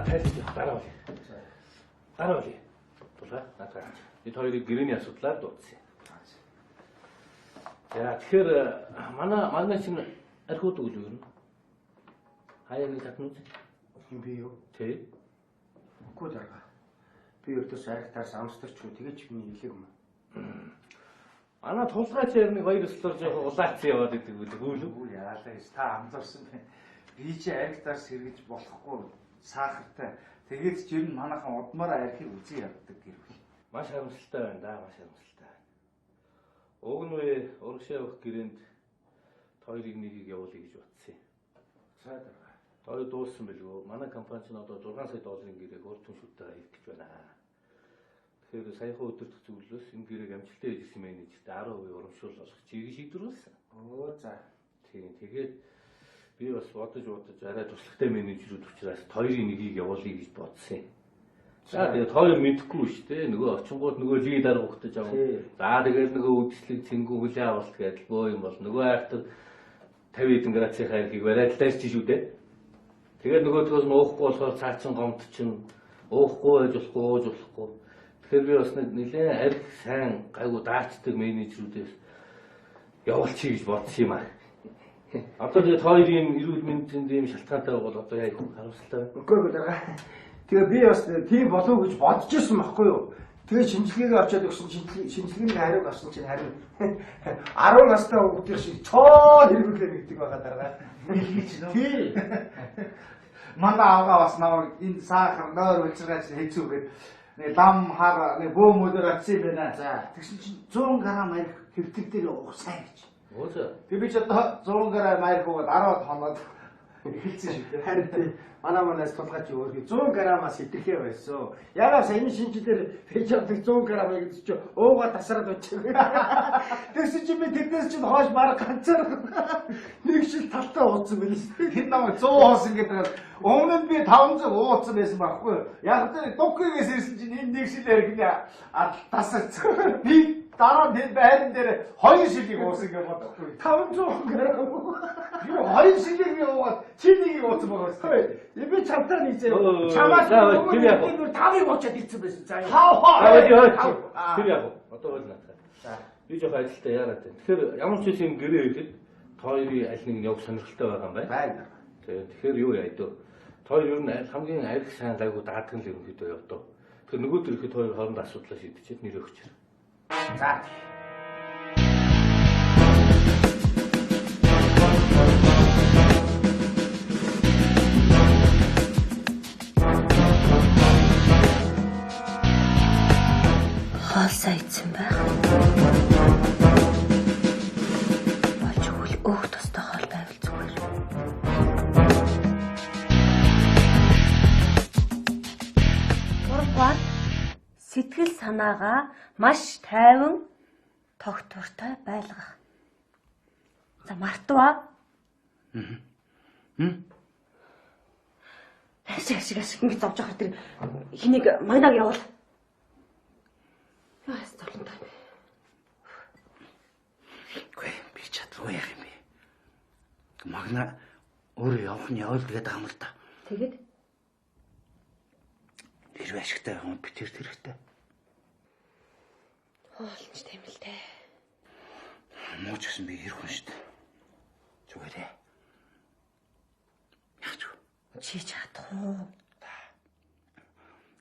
тайлж дараа болъё. Тулгаа наатаа. Бид хоёрыг гэрээний асуудлаар дуудсан. За тэгэхээр манай чинь архиуд үгүй юу? Хаяа нэг татнууд. Би юу? Тэ. Үгүй дарга. Би өртөөс архитаас амсдаг ч тэгэж миний хэлээг юм. Манай тулгаач нэг хоёр өслөр жоохон улаацсан яваад идэг үгүй үү? Яалаа та амларсан бэ. Би чи архитаас сэргэж болохгүй сахартай. Тэгээд ч ер нь манайхан удмаараа архийг үзий явдаг гэрвэл. Маш харамсалтай байна да, маш харамсалтай. Уг нь урагшаа өгөх гэрээнд хоёрыг нэгийг явуулъя гэж бодсон юм. За дарга. Хоёр дууссан билгүй. Манай компани ч одоо 6 сая долларын гэрээг өөртөө шүтээ хийх гэж байна. Тэгэхээр саяхан өдөртөх зөвлөлөөс энэ гэрээг амжилттай хийсэн менежерт 10% урамшуул болох чигийг шийдвэрлсэн. Оо за. Тийм. Тэгээд би бас бодож арай туршлагатай менежерүүд учраас хоёрын нэгийг явуулъя гэж бодсон юм. За тэгээд хоёр мэдэхгүй шүү дээ. Нөгөө очингууд нөгөө лид дарга ухтаж байгаа. За тэгээд нөгөө үдшилэг цэнгүү хүлээ авалт гэдэг бөө юм бол нөгөө хайртаг 50 хэдэн градусын хайрхийг бариад таарч шүү дээ. Тэгээд нөгөөдгөөс нь уухгүй болохоор цаачин гомд чинь уухгүй байж болохгүй, ууж болохгүй. Тэгэхээр би бас нэлээд арх сайн гайгүй даачдаг менежерүүдээс явуулчих гэж бодсон юм аа. Одоо тэгээд хоёрын эрүүл мэндийн ийм шалтгаантай бол одоо яа их харамсалтай байна. Үгүй дарга. Тэгээ би бас тийм болов гэж бодож ирсэн байхгүй юу? Тэгээ шинжилгээг авчаад өгсөн шинжилгээний хариуг авсан чинь харин 10 настай хүүхдэр шиг цоо хэрэглээ нэгдэг байгаа дарга. Хэлгийч нөө. Тий. Манай авгаа бас намайг энэ сахар нойр үлцгээс хэцүүгээд нэг лам хар нэг бөөмөдөр авсан байна. За тэгсэн чинь 100 г арх хэвтэр дээр уух сайн гэж. Өөсөө. Би ч одоо 100 г арх уугаад 10-д хоноод хэлсэн шүү дээ. Харин тий. Манаас тулгаач өөрхий 100 г-аас хэтэрхээ байсан. Ягаад сая энэ шинжилгээр фэжэвдэг 100 г гэж чи уугаа тасраад очих. Тэгсэн чи би тэднээс чинь хоош баг ганцаар нэг шил талтаа ууцсан байл шүү дээ. Тэд намайг 100 хоос ингээд байгаа. Өмнө нь би 500 ууцсан байсан байхгүй. Яг тэр докгигээс ирсэн чинь энэ нэг шил архины тасарсан. Би дараа нь байран дээр 2 шилийг уусан гэж бодохгүй. 500 г. Би 2 шилийг уугаад чи нэгийг уусан байгаа шүү дээ. Би чамтаа нийцээ. Чамаас би тавыг уучаад ирсэн байсан. За яа. Тэр яг одоо бол надад. За би жоох ажилтаа яарад байна. Тэгэхээр ямар ч юм гэрээ ихэд хоёрын аль нэг нь яг сонирхолтой байгаа юм байна. Байна. Тэгэхээр юу яа дөө. Хоёр ер нь хамгийн арх сайн гайгүй даадаг л ерөнхийдөө явдаа. Тэгэхээр нөгөө төрөхэд хоёр хооронд асуудлаа шийдчихээд нэр өгч. За. Хаалсаа ийдсэн байх. Болж өгвөл өөх тустай хоол байвал зүгээр. Гурван сэтгэл санаагаа маш тайван тогтвортой байлгах. За мартва. Ашиг ингэ зовж ахаар тэр хэнийг магнаг явуул. Яас толонтой бэ? Гүй би чадваргүй яах юм бэ? Магна өөрөө явах нь явал тэгээд байгаа юм л да. Тэгэд хэрвээ ашигтай юм би тэр хэрэгтэй. Хоолч тийм л дээ. Мууч гэсэн би хэрхэн шүү дээ. Зүгээрээ. Яач вэ? Чи чадах уу?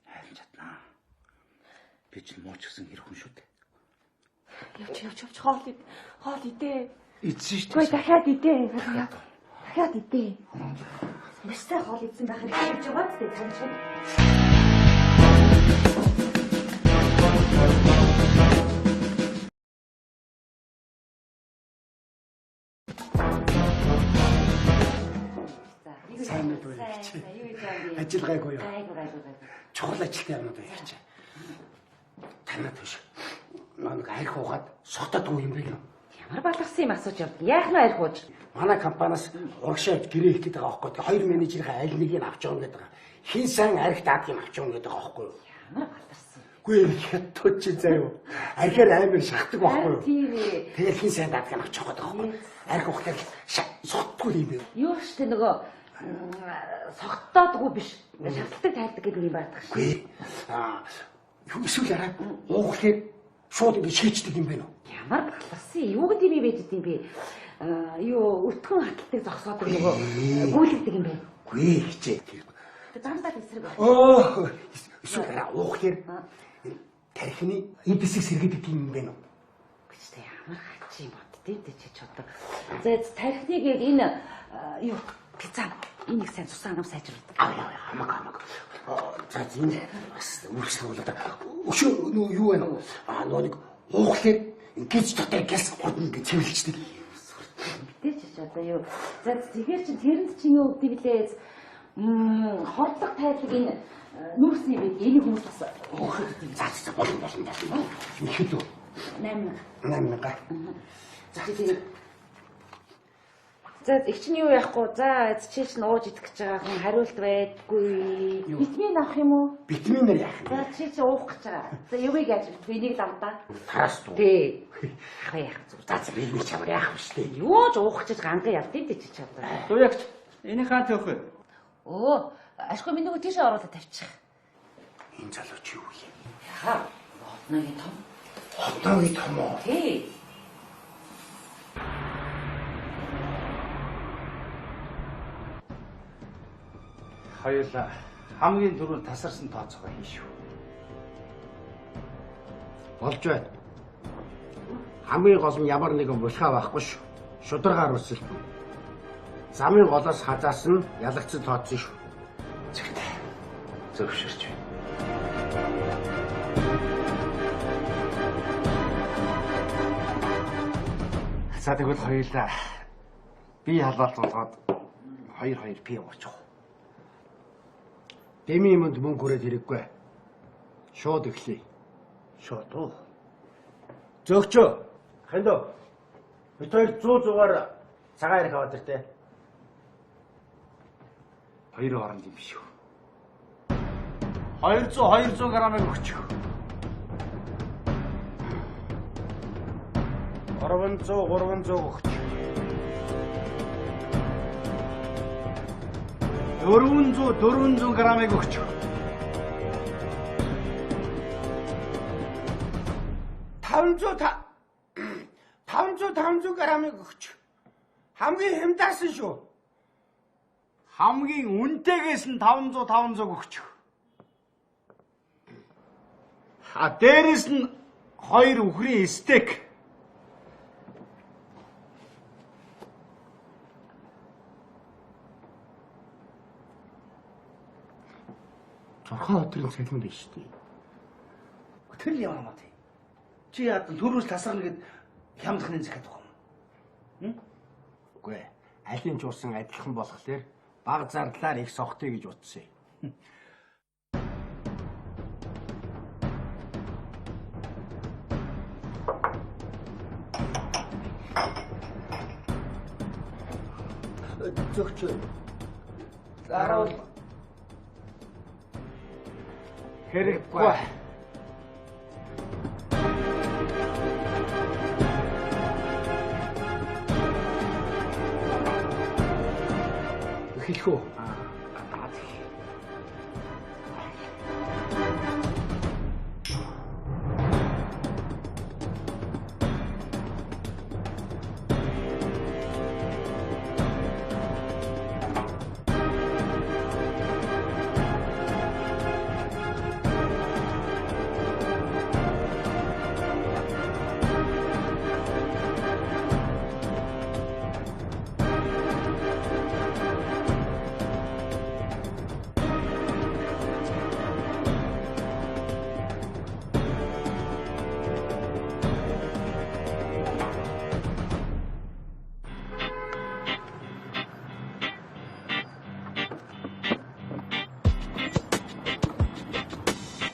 Харин чаднаа. Би ч мууч гэсэн хэрхэн шүү дээ. Явж хоол идээ. Идсэн шүү дээ. Гүй дахиад идээ. Дахиад идээ. Маш сайн хоол идсэн байх хэрэгтэй гэж байгаа ч тийм санаж байна. Сайн уу юу? Ажил гайгүй юу? Чухал ажилтай юм уу яач? Танаа төш. Нэг арх ухаад согтодгүй юм бэ? Ямар балгасан юм асууж явд. Яах нь арх ууж? Манай компаниас урагшаа гэрээ хийх гэдэг байгаа байхгүй. Хоёр менежерийн аль нэгийг авч явна гэдэг байгаа. Хин сайн арх даадгийг авч явна гэдэг байгаа байхгүй юу? Ямар балгасан. Гүй хятад чи заяа. Архаар амар шахдаг байхгүй юу? Тийм ээ. Тэгэл хин сайн даадгийг авч явах гэдэг байхгүй. Арх ухахад согтдгүй юм бэ? Юу штэ нөгөө согтоодгүй биш. Шатлалтыг тайлдаг гэдэг юм байдаг шүү. Үгүй. Юу эсвэл арай уухлаар шууд ингэ шийддэг юм байна уу? Ямар баларсан юу гэдэг юм бэ гэдэг юм бэ? Юу өтгөн хаталтыг зогсоодог нөгөө гүйлгдэг юм бэ? Үгүй хичээ. Замдаа эсрэг байна. Эсвэл арай уухлаар тархины эдсийг сэргээдэг юм байна уу? Гэхдээ ямар хач юм бод дээ чи чод. За тархиныг энэ юу пицца энийг сайн цусан нам сайжруулдаг. Хамаг. За энэ бас үргэлжлүүлээд өшөө юу вэ? Нөгөө нэг уухлаар ингэж дотор гэлс гудна гэж цэвэрлждэг. Мэдээж ч одоо юу. За тэгэхээр чи тэрэнд чинь юу гэдэг лээ? Хордлого тайлбар энэ нүрсэн юм бэ? Энийг хүмүүс бас За болно. Ихэд үү? 8,000. За тэгээд за их чинь юу яахгүй. За чи чинь ууж идэх гэж байгаа хүн хариулт байдгүй. Витамин авах юм уу? Витаминаар яах вэ? За чи уух гэж байгаа. За юугийг яаж вэ? Энийг ламдаа. Тараас дуу. Тий. Яах зүг. За би чамаар яах вэ штэ? Юу ч уух гэж ганга явдیں۔ чи чадвар. Зуягч энийг хаан тавих вэ? Оо, ашгүй минь нөгөө тийшээ оруулаад тавьчих. Энэ залуу чи юу вэ? Яа, одногийн том. Хотоогийн том уу? Тий. Хоёулаа хамгийн түрүүнд тасарсан тооцоогоо хийшүү. Болж байна. Хамгийн гол нь ямар нэгэн булхаа байхгүй шүү. Шударгаар үсэл. Замын голоос хазаас нь ялагцсан тооцсон шүү. Зөвхөн зөвшөөрч байна. За тэгвэл хоёулаа би халаалт болгоод 2 пи уучих. Дэми юмд мөнгө хүрээд хэрэггүй. Шууд эхлэе. Шууд уу. Зөөгчөө. Хандаа. Бид хоёр 100-100-аар цагаан ярих аваад иртээ. 2 хооронд юм шүү. 200 грамыг өгчих. 300 өгчих. 400 грамыг өгчих. 500 грамыг өгчих. Хамгийн хямдаасан шүү. Хамгийн үнэтэйгээс нь 500 өгчих. Дээрээс нь 2 үхрийн стейк. Зурхаа өдрийн цалин биш шүү дээ. Тэр л ямар мат. Чи яадан төрөөс тасарна гэд хямдхны захиад байгаа юм. Үгүй ээ. Алин ч уусан адилхан болохоор баг зардлаар их сохтё гэж утсан юм. Зөвчөө. Заавал Хэрэггүй. Эхлэх үү?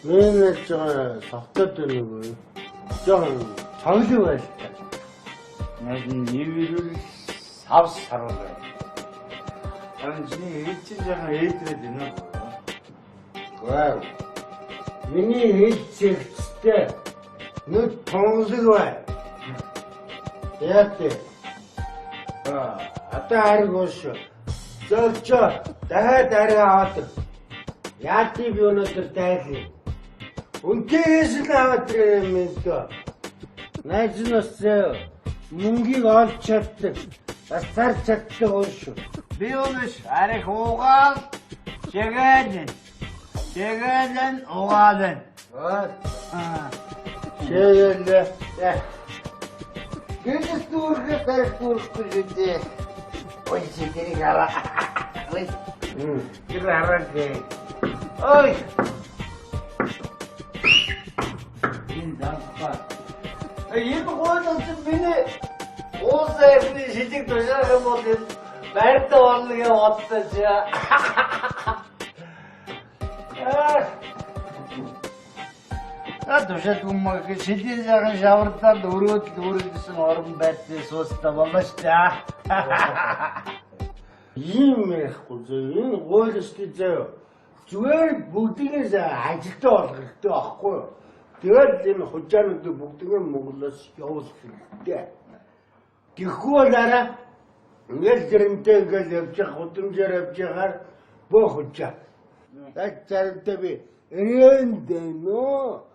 Нэг жоо сохтод нэг жоохон цоглог байл та. яг нэвэрэл савс харуулаа. Харин чиний ээж чинь жоохон ээдрээд байна уу? Вау. Миний ээж зэгцтэй нэг тонлог бай. Яат. Одоо харгуус. Зөөлчөө дахиад арай аваад. Яати би өнөөдөр дайлаа. Үнтээс л аваад ирээ юм дөө. Найз нь бас мөнгийг олж чаддаг. Бас зарж чаддаг уу шүү. Би өнөөш арих уугаал чигэлэн угаалэн. Шэйлээ. Гэтэл дүүргээ тарих дүүрхгүй дээ. Ой чигэрийг хараа. Ой. Тэр хараагээ. Ой. Энэ даапа. Энэ гоолч миний уусаарны шилэг тушаах юм бол байрт орлогийн бодтож. Тушаад юмаг шилэн цагаан шавартаад өрөөд өөрөлдсөн орон байдлыг суустай болно шүү дээ. Ийм ярихгүй зөө. Энэ гоолчтой зөө. Зүгээр бүгдээс ажилтаа болгохтой байхгүй юу? Тэгээд энэ хужаануудыг бүгдээ Монголоос явуулах хэрэгтэй. Тэгэхгүй болаараа ингээл зэрэнтэй ингээл явж явах худамжаар явж яхаар бөө хужаа. Яг зэрэнтэй би энд нөө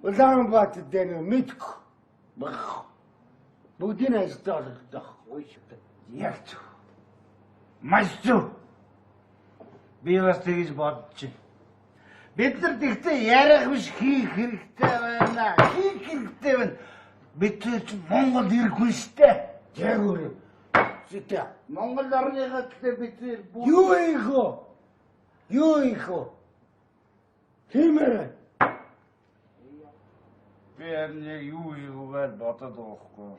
Улаанбаатар дээр мэдгүй. Бүгдийн ажилтаа болгохтой байхгүй юу? Яг зөв. Маш зөв. Би бас тэгж бодож байна. Бид нар тэгтээ ярих биш хийх хэрэгтэй байна. Хийх хэрэгтэй байна. Бид ч Монгол ирэхгүй штэ. Яг өөр. Зүйтэй. Монгол орныхаа гэхдээ бид юу их вэ? Юу их вэ? Тиймэр. Би яг юу ийгүүгээр бодоод байхгүй.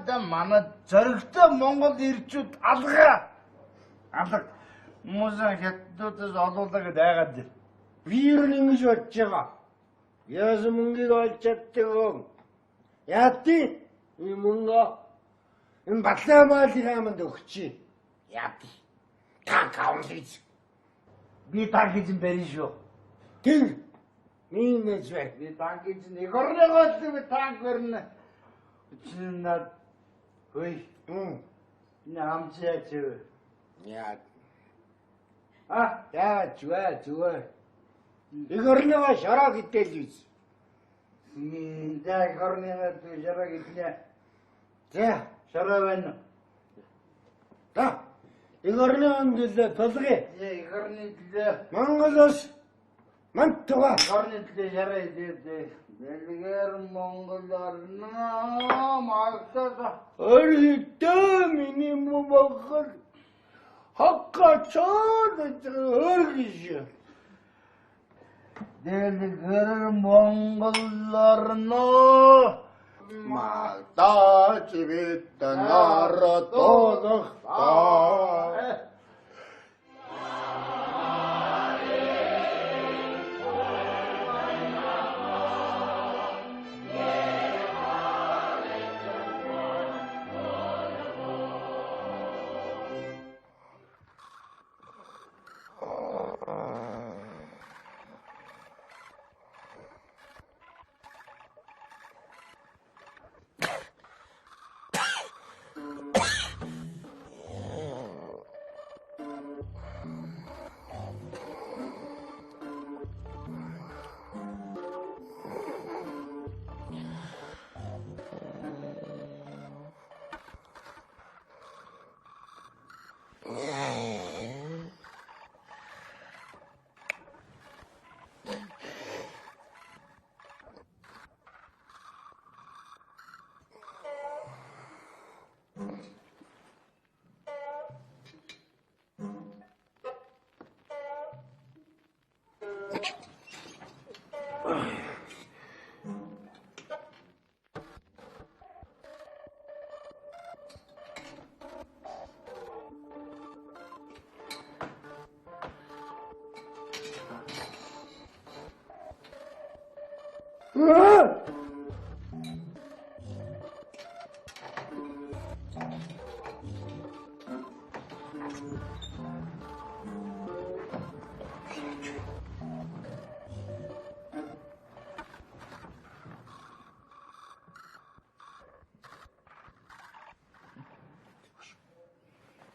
Да манай зөрөгтэй Монгол ирчүүд алга. Музан хятадуудаас олуулаа гэдээ айгаад дээ. Би юу ингэж бодож байгаа. Яас мөнгийг олж чаддаг. Яати? Энэ мөнгө энэ Батлаамаалын хаамд өгчий. Яати? Та каунлиз. Би тагиж бэрэн шүү. Тэг. Минь зөв. Би тагиж нэг орногоо би танк өрнө. Чиний хөөе. Намчаач. Яа. Яа, зүгээр. Игорноо шараа гэтэл үз. За игорноо шараа гэтлээ. За, шараа байна. Да. Игорноо гэлээ толгой. Игорны гэлээ. Монголоос мантгаа. Игорны гэлээ шараа идээ. Дэлгэр Монголоор маалтаа. Орхитой миний Монгол. Хаккачаад өргөж. Дэлгэр Монголоор маалтаа чивэт наротох.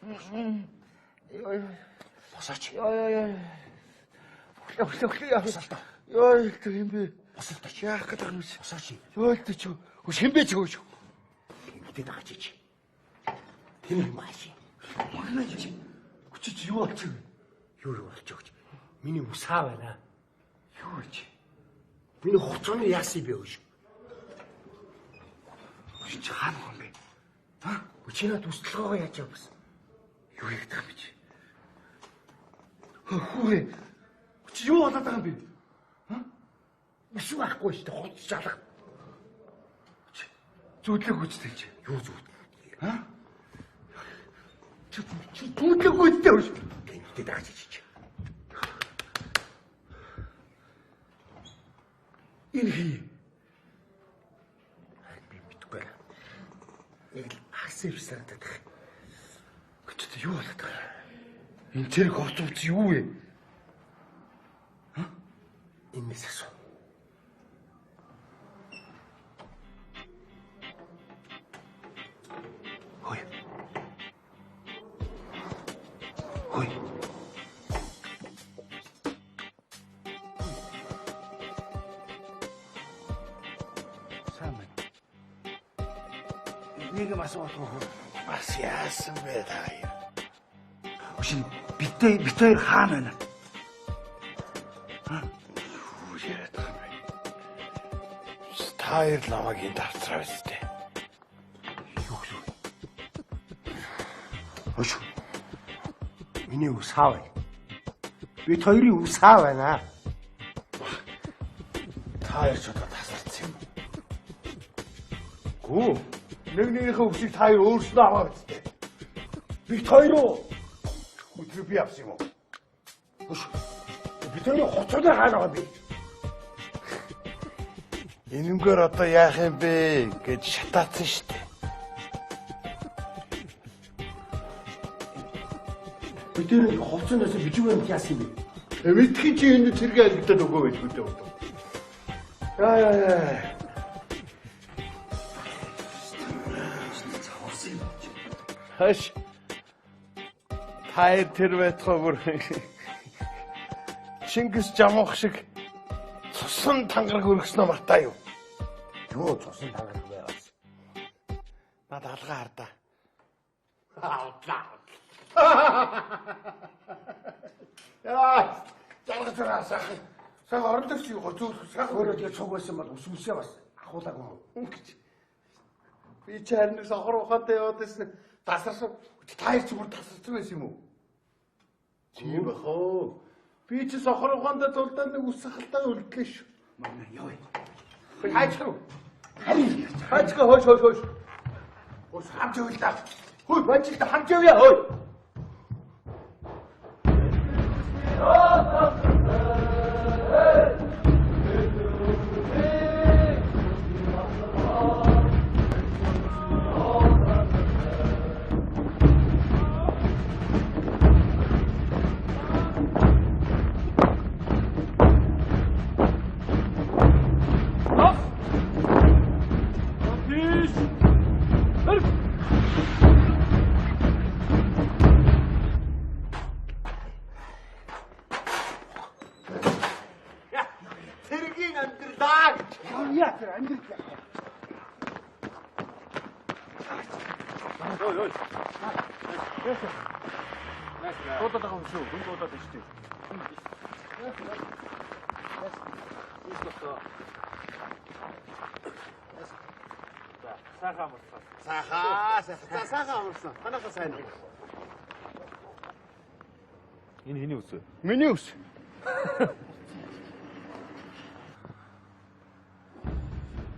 Босооч. Яа. Босоо. Яа, юм бэ? Босоо. Яах гэдэг юм бэ? Босооч. Яа, ч хэмбэ ч өгөөч. Тэд дагаж. Тэр маш. Магнаж. Хүчиж юу болчих вэ? Юу болж өгч. Миний усаа байна. Юу гэж? Миний хуцааны яасан бэ гэж. Чи хаана юм бэ? Ха? Өчигнөө төсөлгөөгөө яаж явсан? Юу хийх гэж бэ? Хөөе. Чи юу болоод байгаа юм бэ? Биш байхгүй шүү дээ. Хуц шалах. Зүудлэг хүчтэй чи. Юу зүуд? Ха? Чи зүудлэг хүчтэй биш. Тэд дагаж чи. Энэ би мэдгүй. Яг агсив санагдаад байна. Гэвч юу болоод байгаа? Энэ зэрэг хурцууц юу вэ? Энэс асуу. Хой. Хой. Сайн. Нэг юм асуух. Бас яасан бэ таа. Өшин битээ хаана байна? Юу яриад байгаа юм бэ? Стайл ламагийн давцраа үстэй. Юу. Ош. Миний усаа байна. Бид хоёрын усаа байна. Та ярьж удаа тасарсан юм. Гүү. Нэгнийхээ хүчийг та хоёр өөрснөө аваад үстэй. Бид хоёроо хүчийг би авсан юм уу? Ош. Бид хоёрын хуцааны хаана байгаа бэ? Энэнгээр одоо яах юм бэ гэж шатаацсан шүү дээ. Бид нэр хуцаанаас бижиг яасан юм бэ? Мэдхийн чи энэ зэрэг айлгадаад өгөө гэж бүдэ өгдөө. Яа. Хаш. Тай тэр байтгаа бүр Чингис жамуух шиг цусан тангараг өргөснөө мартаа юу? Юу цусан тангараг вэ? Над алгаа хардаа. Яа, жаргаж байгаа. Саг оролдогч юу гоцоох саг Өөрөө тэгээ цуг байсан бол ус үсээ бас ахуулаагүй юм. би чарны сохор ухаантай яваад байсан. Тасарсан. Таяр ч бүр тасарсан байсан юм уу? Тийм бах оо. Би ч сохор ухаантай тулдаа нэг ус сахалтаа үлдлээ шүү. Манай ёо. Хайчгүй. Харин Хайчгүй хойш. Ус хамж явъя да. Хөөе, бачилт хамж явъя хөөе. Тэргийн амьдралаа гэж. яа тэр амьдрал. Ой. Дуудаад байгаа юм шүү. Хүн дуудаад байна шүү дээ. Сайхан амарсан. Сайхан амарсан. Танайхаа сайн. Энэ хэний үс вэ? Миний ус.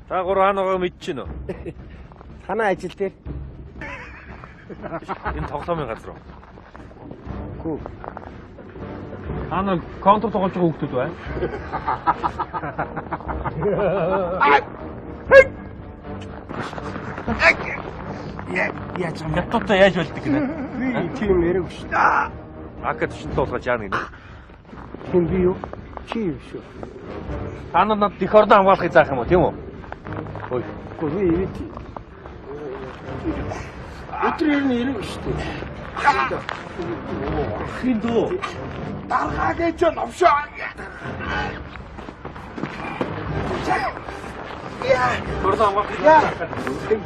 Та гурав хаанагаа мэдчихэв нөө. Танай ажил дээр. Энэ тоглоомын газар уу? Гүү. Хаана контр тоглож байгаа хүмүүс байна? Яаж юм? Ятуутай яаж болдог гинэ? Би тийм яриаг шүү дээ. Акад чинь тоглож яана гинэ. Тийм би юу? Чи юу шүү? Та нар над декордо хамгаалахыг заах юм уу, тийм үү? Ой. Гүү би өдрийн яриаг шүү дээ. Хиндүү. Даргаа гэж номшоо. Дурдаа амгаах.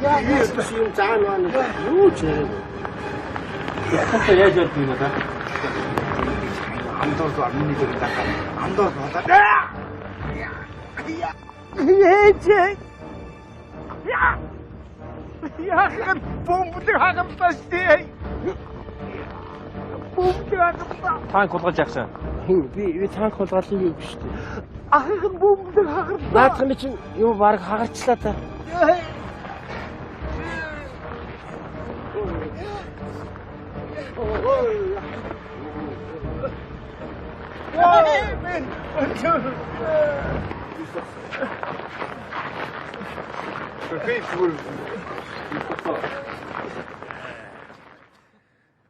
яа юм заана юу ч юм. Яхаа яаж яд юм да? Андор миний дээр даа. Андор болоо. Яахан бомбыг хагамтаастай. Бомбыг хагамтаа. Танк хулгаж яахсан. Би танк хулгайлыг юу биш үү? Ахын бомбыг хагамтаа. Наадах чинь юу баг хагарчлаа та.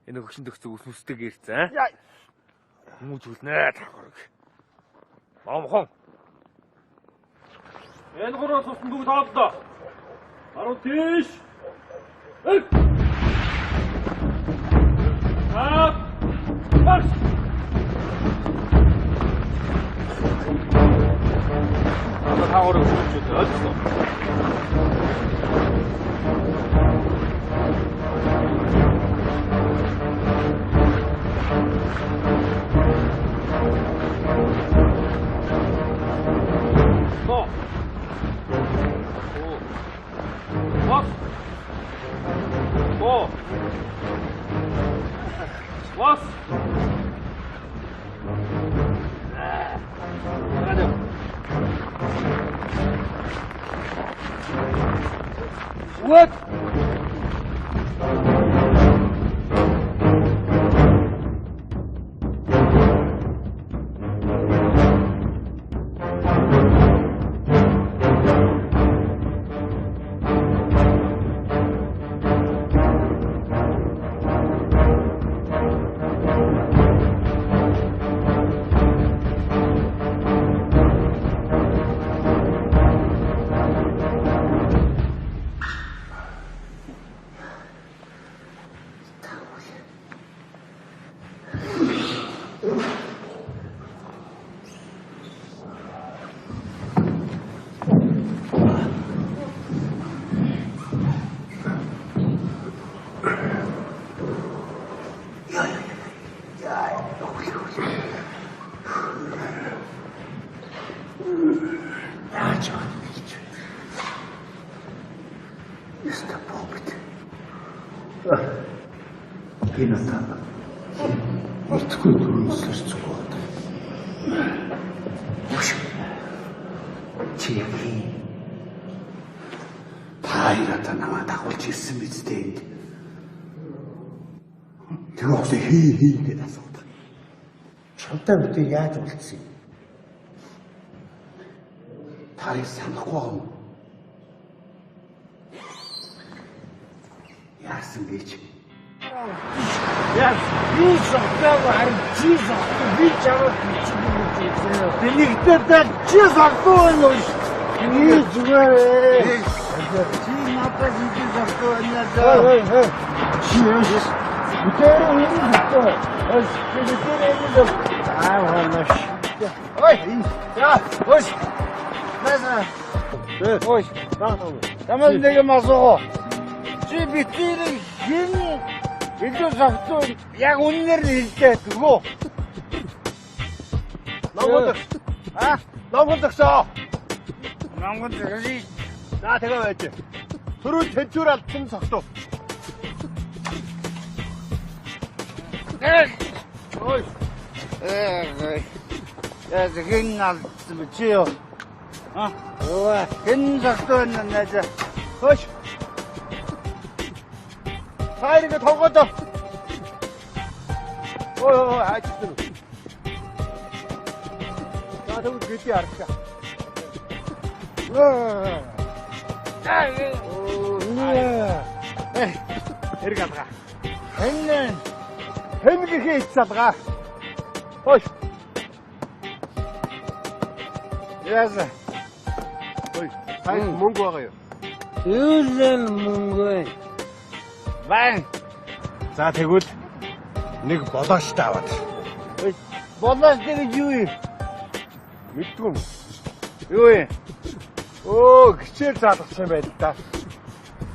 Энэ хөгшин төгсөг ус нүстэй гэрцэн. Хүмүүс үлнэ тахварг. Момхон. Энэ гурван сусан бүгд хаалдаа. Аруу тийш. Эк. Марш. Аа тахварг шүүж өдөрсөн. Was? What? Энэ таа. Итгүй дүрмсэрч гоод. Чиги. Тайрата намайг дагуулж ирсэн биз дээ. Тэр оос хий гэдэг асуулт. Чамтай бид яаж уулзсан юм? Тарыг санахгүй юм. Яасан гэж? Яа, би зөвхөн харин чи зөвхөн би чамд бичсэн. Тэнийгтэй чи зөвхөн юу? Ни зүгээр. Чи надад чи зөвхөн яа. Чи яаш? Үтээр энэ зөвхөн. Ой, үтээр энэ зөвхөн. Хаанаш. Ой, яа, ой. Мэсэ. Ой, таа. Тамаа нэг масоо. Чи битэрийг хин илүү зөвхөн яг үнээр хэлдэг гоо. Намгод. Намгод гсоо. Намгод гэрээ. За тэгээ байж. Түрүү тэжүүр алдсан согтуу. Ой. Я згин алдсан чи ёо. Ой, хин согтуу нэ. Хош. Хайрыг тоглоод. Ой, аачсан. 나도 그때 알았다. 이렇게 하다가 했는 햄기게 있다가 어이 이래서 어이 다시 몽고 와가요 요즘 뭔가 방! 자, 대굿. нэг болоочтой аваад. Болоочтой гэж юу юм? Мэдгүй юм. Юу юм? Өө, гिचээр заалгасан байл та.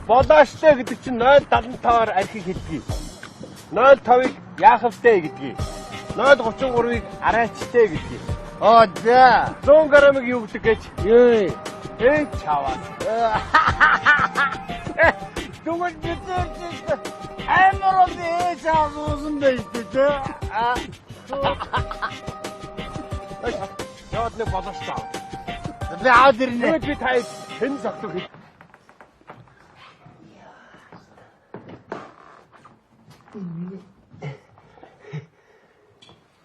Болоочтой гэдэг чинь 075-аар архийг хэлдэг. 05-ыг яахавтай гэдгийг. 033-ыг арайчтай гэдгийг. Оо за. 100 грамыг юу гэдэг гэж? Юу? Чаваа. Тэгвэл бид амар ээж авсан байж тээ. Яад нэг болоочтой. Заад ирнэ. Би таа хэн согтох хэл.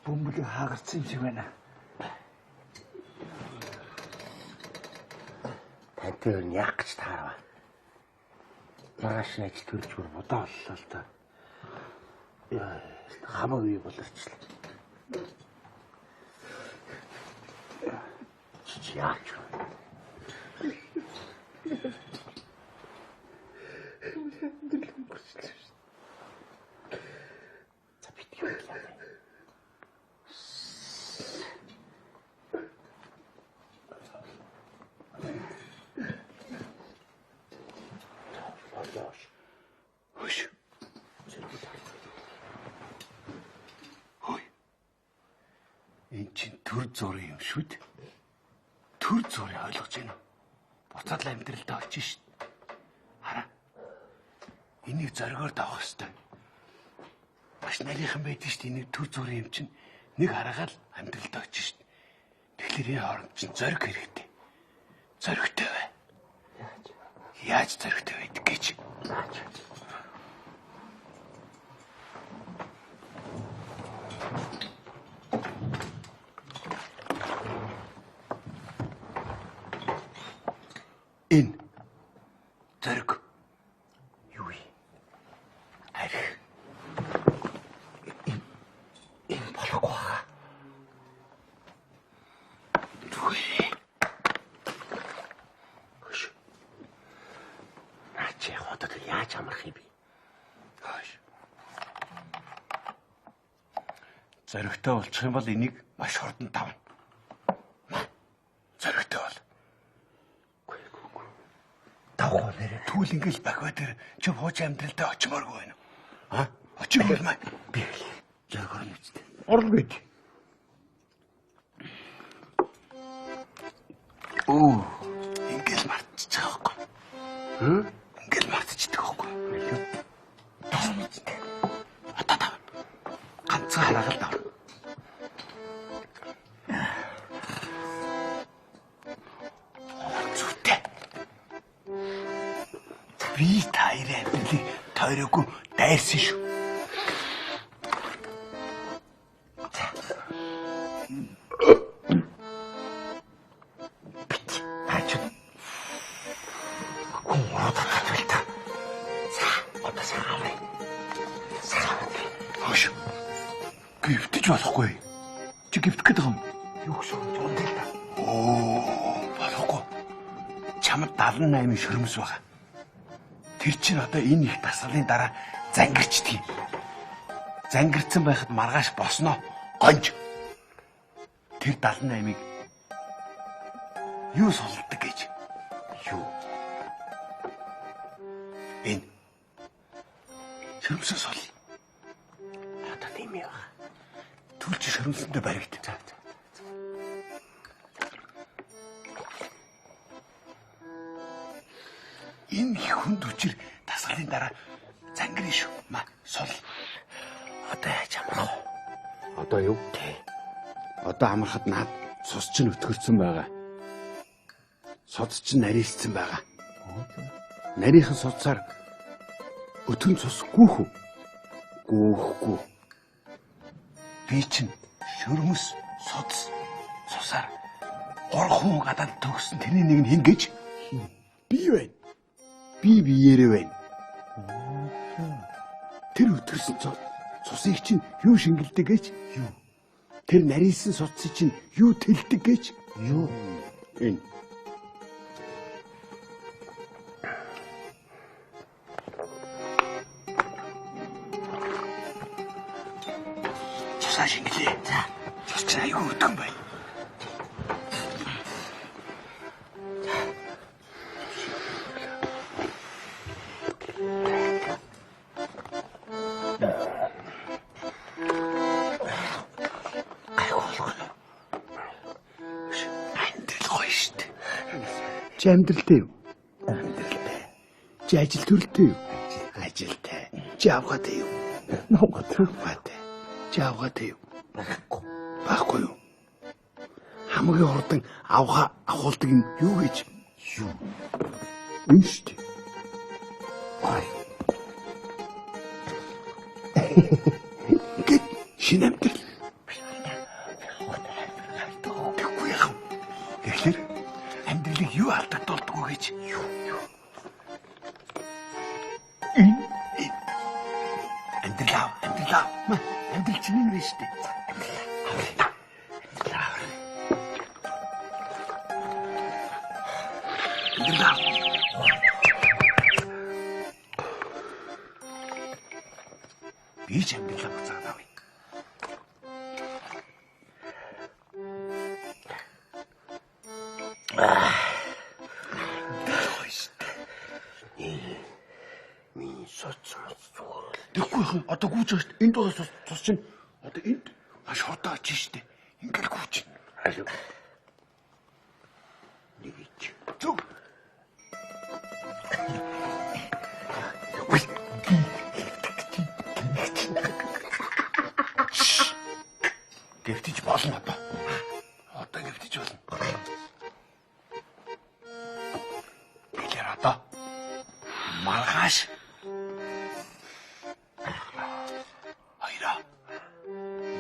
Бөмбөг хаагарсан юм шиг байна. Тэр нь яах гэж таарав. Маргааш ажил төрж бүр бодоо боллоо л та. Яа, хамаа үе боловчлаа. Чи яач вэ? За бит юу яа. Энд чинь төр зураг юм шүү дээ. Төр зураг ойлгож байна уу? Буцаад л амьдралдаа очиж шít. Хараа. Энийг зоригоор давах хэрэгтэй. Маш нарийнхан байдаг шít. Энийг төр зураг юм чинь нэг хараагаал амьдралдаа очиж шít. Тэгэхээр энэ хооронд чинь зориг хэрэгтэй. Зоригтой бай. Яаж зоригтой байдаг гэж. Энэ зориг юу вэ? Арх. Энэ болохгүй хаа. Түгэй. Хөш. Наач ходод яаж амрах юм бэ? Хөш. Зоригтой болчих юм бол энийг маш хурдан давна. Зоригтой бол. Тавхаа нэрэ түүл ингээл бахва дээр чи хууч амьдралдаа очимооргүй байна. А? Очимоор маа. Би яг орно үстэй. Орно гэж. Оо, ингээл мартчих жоохгүй. Хм? Ингээл мартчихдаг байхгүй. Мэдээ. Тасна үстэй. Атаа. Ганцхан хараагаад дав. Би таарэ били тойроогүй дайрсан шүү. Бит аач. Гомроо татвал та. За, одоо саарай. Саарай. Хош. Гифтэж болохгүй. Чи гифтэх гэдэг юм. Юу гэсэн юм бэ? Оо, болохгүй. Чамд 78 шөрмөс байгаа. Тэр чинь одоо энэ их дасгалын дараа зангирчдгийг. Зангирцсан байхад маргааш босноо гонж. Тэр 78-ыг юу сулдаг гэж? Юу? Энэ шөрмсөө сул. Одоо тийм яа. Түлч шөрмсөндөө баригд. Энэ их хүнд хүчээр дасгалын дараа зангирна шүү. Ма сул. Одоо яаж амрах вэ? Одоо юу? Одоо амрахад наад цус чинь өтгөрцөн байгаа. Соц чинь нарийсцэн байгаа. Нарийнхан соцоор өтгөн цус гүүх үү? Гүүхгүй. Би чинь шөрмөс соц цусаар 3 хүн гадаад төгсөн тэрний нэг нь хин гэж би байна. Би биеэрээ байна. Тэр өтгөрсөн цусыг чинь юу шингэлдэг гэж? Юу? Тэр нарийнсан суцыг чинь юу тэлдэг гэж? Юу? Энэ. Тусаа шингэлээ. За. Чи аюу өдөн бай. Чи амьдралтай юу? Амьдралтай. Чи ажил төрөлтэй юу? Ажилтай. Чи авгаатай юу? Авгаатай. Чи авгаатай юу? Баггүй юу? Хамгийн хурдан авахулдаг юм юу гэж? Юу? Энэ шүү дээ. Гэт шинэ амьдрал. Тэгэхгүй яах вэ? Тэгэхээр амьдралыг юу алдагдуулдаг вэ гэж? Юу? Амьдрал. Амьдрал чинь юм биш үү? Амьдрал. Би ч амьдрал буцаад авъя. Тэгэхгүй яхан одоо гүйж байгаа шүү дээ. Энд байгаа цус чинь одоо энд маш хурдан очиж шүү дээ. Ингээд гүйж. Алуу. Нэг ич. Зүг. Гэвтиж болно одоо. Одоо гэвтиж болно. Билэр одоо. Маргааш.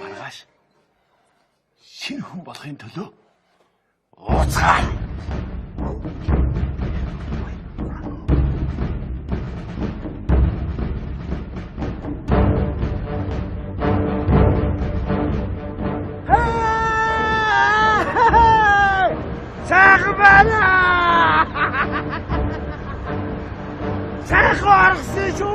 Маргааш. Шинэ хүн болохын төлөө ууцгаа. Сайхан орсон шүү.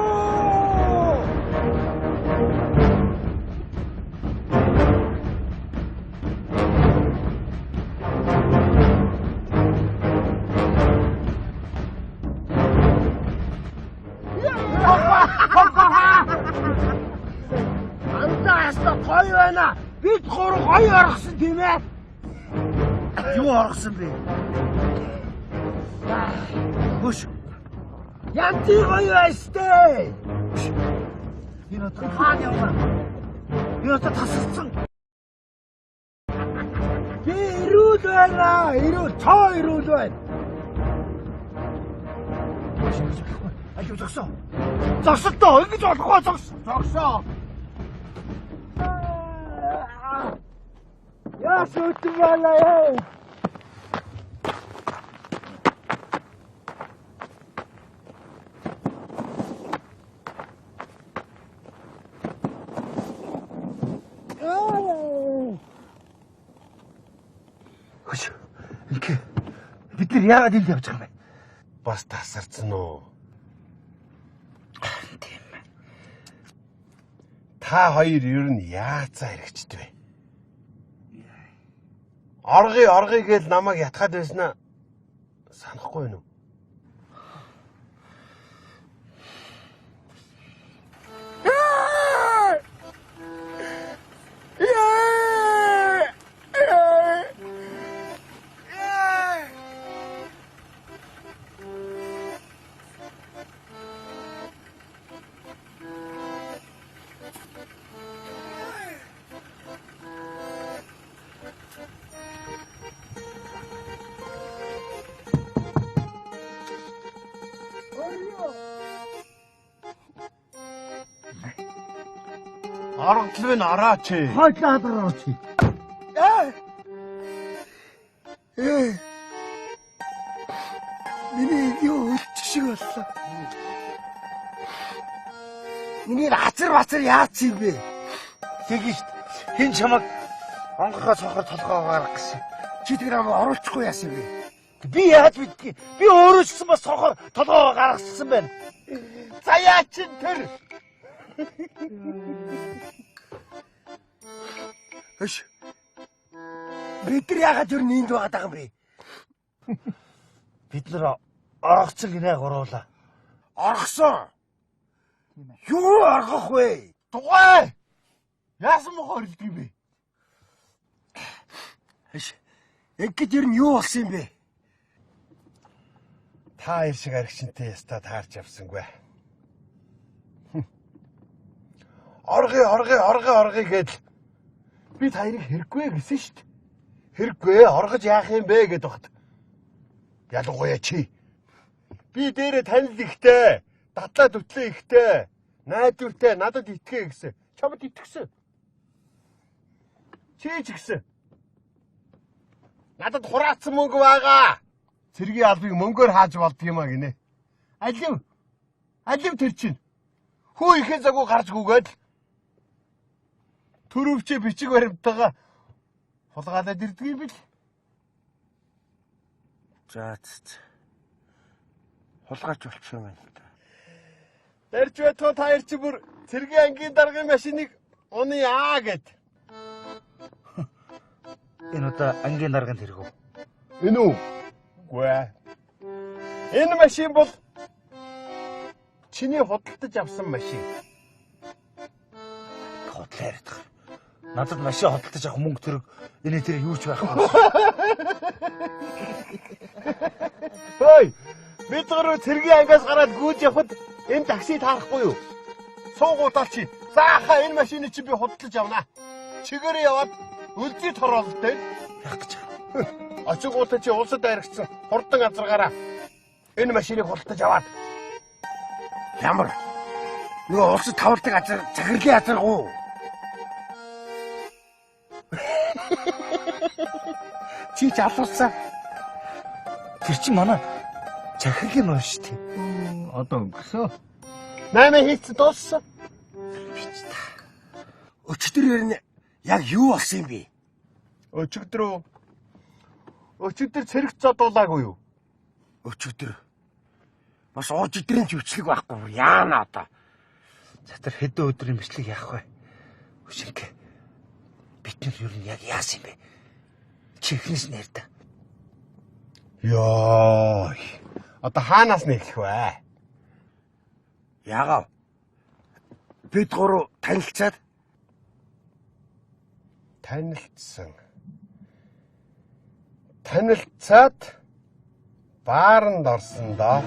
Андаас гоё байна. Бид гурав гоё орсон тийм ээ. Юу орсон бэ? Хөш. Янти гоё байстэй. Энэ одоо хаана явна? Энэ одоо тасалсан. Би ирүүл байна. Ирүүл цоо ирүүл байна. Аюу зогсоо. Зогсоо тоо. Ингэж болохгүй зогсоо. Яа шүтмала яа. Хөш. Ингээ. Бид нар яагаад энд явж байгаа юм бэ? Бас тасарсан уу? Тийм ээ. Та хоёр ер нь яацаа хэрэгчд вэ? Оргий гэж намайг ятгаад байснаа санахгүй юу? Аргатлын араач. Хойдлаад араач. Миний юу шиг боллоо. Миний бацар яац юм бэ? Тэгэж хэн чамаг онгохоо цохор толгоо гаргах гэсэн. Чи тэр амаа оруулахгүй яасан бэ? Би яаж мэдгүй. Би өөрөө ч гэсэн бас цохор толгоо гаргасан байна. За яа чин тэр. Эш. Бид нар яагаад юу нэнд байгаа даа юм бэ? Бид нар оргоцол гинэ гуруулаа. Оргосон. Юу оргох вэ? Дугай! Яасан мохоо ирдэг юм бэ? Эш. Ингээд юу юу болсон юм бэ? Та хоёр шиг аригчинтэй ястаа таарч явсангүй. Оргий гэдэл би та хоёрыг хэрэггүй гэсэн шүү дээ. Хэрэггүй оргож яах юм бэ гэд багт. Ялангуяа чи. Би дээрээ танил ихтэй, дадлаа дүтлээ ихтэй, найдвартай надад итгэе гэсэн. Чамд итгэсэн. Чи ч гэсэн. Надад хураацсан мөнгө байгаа. Цэргийн албыг мөнгөөр хааж болдго юм а гинэ. Алив тэр чинь. Хүү ихэ загуу гарч гүгээд төрөвчөө бичиг баримтайгаа хулгайлаад ирдэг юм бил. За. Хулгайч болчих юм байна. Ярьж байтугай та хоёр чи бүр цэргийн ангийн даргын машиныг оны аа гэд. Энэ удаа ангийн дарганд хэрэгв. Энэ үү? Үгүй. Энэ машин бол чиний худалдаж авсан машин. Хотлоо яриад. Надад машин худалдаж авах мөнгө төрөг энэ тэр юу ч байхгүй. Хөөе. Бид гурав цэргийн ангиас гараад гүйж явхад энэ такси таарахгүй юу? Суугуутал чи. Заахаа энэ машиныг чи би худалдаж авнаа. Чигээрээ яваад үлзий тороолтой. Яг гэж. Очигуутай чи улсад дайрагцсан хурдан азаргаараа энэ машиныг худалдаж аваад. Ямар? Нөгөө улсад тавардаг азар захирлын азаргуу. Чи ч алуусаа. Тэр чинь манай захирлын нөр шүү дээ. Одоо өнгөрсөө. 8 хийц дууссан. Өчтөр нь яг юу болсон юм бэ? Өчигдөр цэрэг зодуулаагүй юу? Өчтөр. Бас ууж идрийн живчлэг байхгүй яана одоо. За тэр хэдэн өдрийн бичлэг яах вэ? Өшинг. Бид нар юу нь яг яасан юм бэ? Чихнээс нэрдэ. Ёо. Одоо хаанаас нэхэх вэ? Яагаад? Бид гурав танилцаад танилцаад бааранд орсон доо.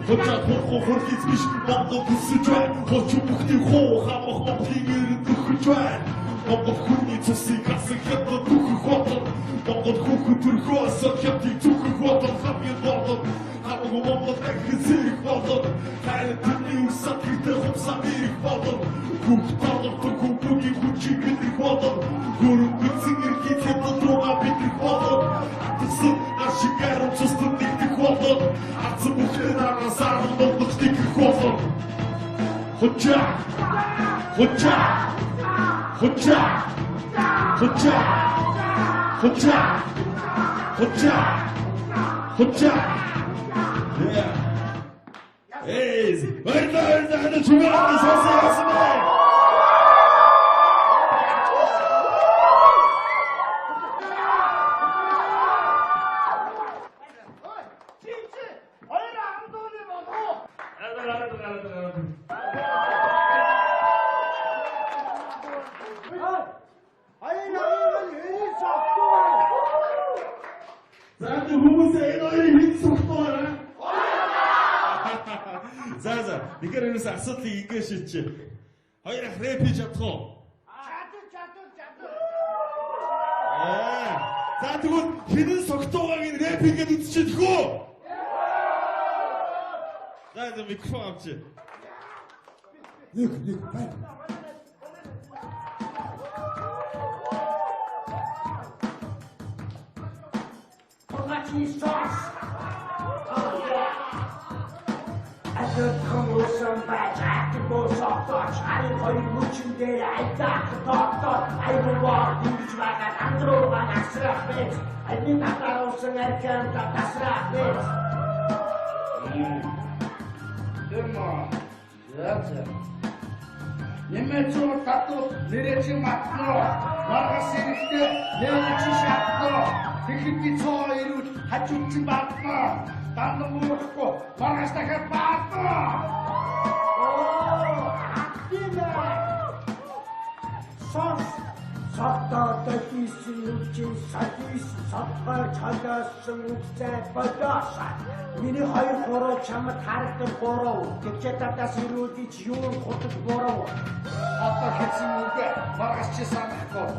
Хотод хурху хурхиц биш Монгол төсөж байна. Хоч бүхний хуу хамах Монголын ирэн нөхөж байна. Монгол хүний цусыг хасах хятад түүхэх бодол. Монгол хүүхэн төрхөөс хятадыг түүхэх бодол. Хамгийн бодол хамаагүй Монгол дахин зэрэг бодол. Хайр тэрний усад хэрэгтэй хумсаа мэрэх бодол. Хүүх талартай хүүхдийн хүчийг мэдэх бодол. Хөрөнгөцсөн иргэд хятад руугаа бидрэх бодол. Атсан ашиг гарам цустан нэгдэх бодол. Атсан бүхний араасаар Монгол дэгэх бодол. Хоча Эй, ойролцоогоо чугаа сонсосон байна. Нэгэрээс асуудлыг ингээ шийдчихэ. Хоёр ах рэп хийж чадах уу? Чадах. За тэгвэл хинэн согтуугааг ин рэп хийгээд үзчихэх үү? За микрофон авчи. Нэг бай. Formatis toss. Ардтхан усан байж босоотооч харин хоёр хүчин дээр айдаа доктор айгуугаар дэмж байгаа андруугаа насрах байж алин татар усан аркан тасрах байж Демо яаца Немецо тату нэрэж матно маргас хэрэгтэй нэрэж шатно тэгэхти цоо ирүүл хажуучин баатно данд мөрөхгүй маргас дахиад баатно Соттой тийсэн үчи сатис сотгой чалаасан үгцай бодоосаа миний 2-3 чамд харагдсан бороо гэвч татас ирүүлж юу хотод бороо одоо хэцэн үдэ маргас чи санахгүй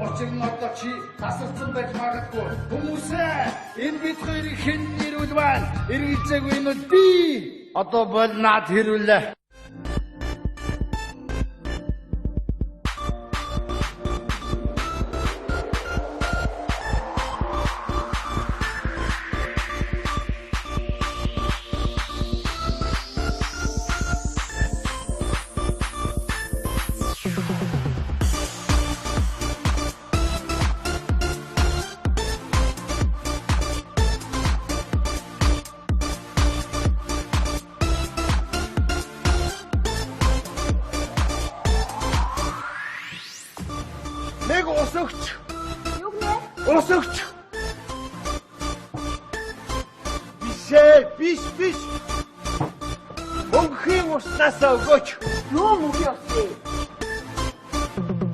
учир нь одоо чи тасарсан байж магадгүй хүмүүсээ энэ бид хоёрыг хэн нэрүүл байна эргэлзээгүй нь би одоо бол наад хэрүүлээ Нэг усогч. Юу гэнэ? Усогч. Биш. Мөнхийн уснаас өгөөч. Юу мөнгө явсан?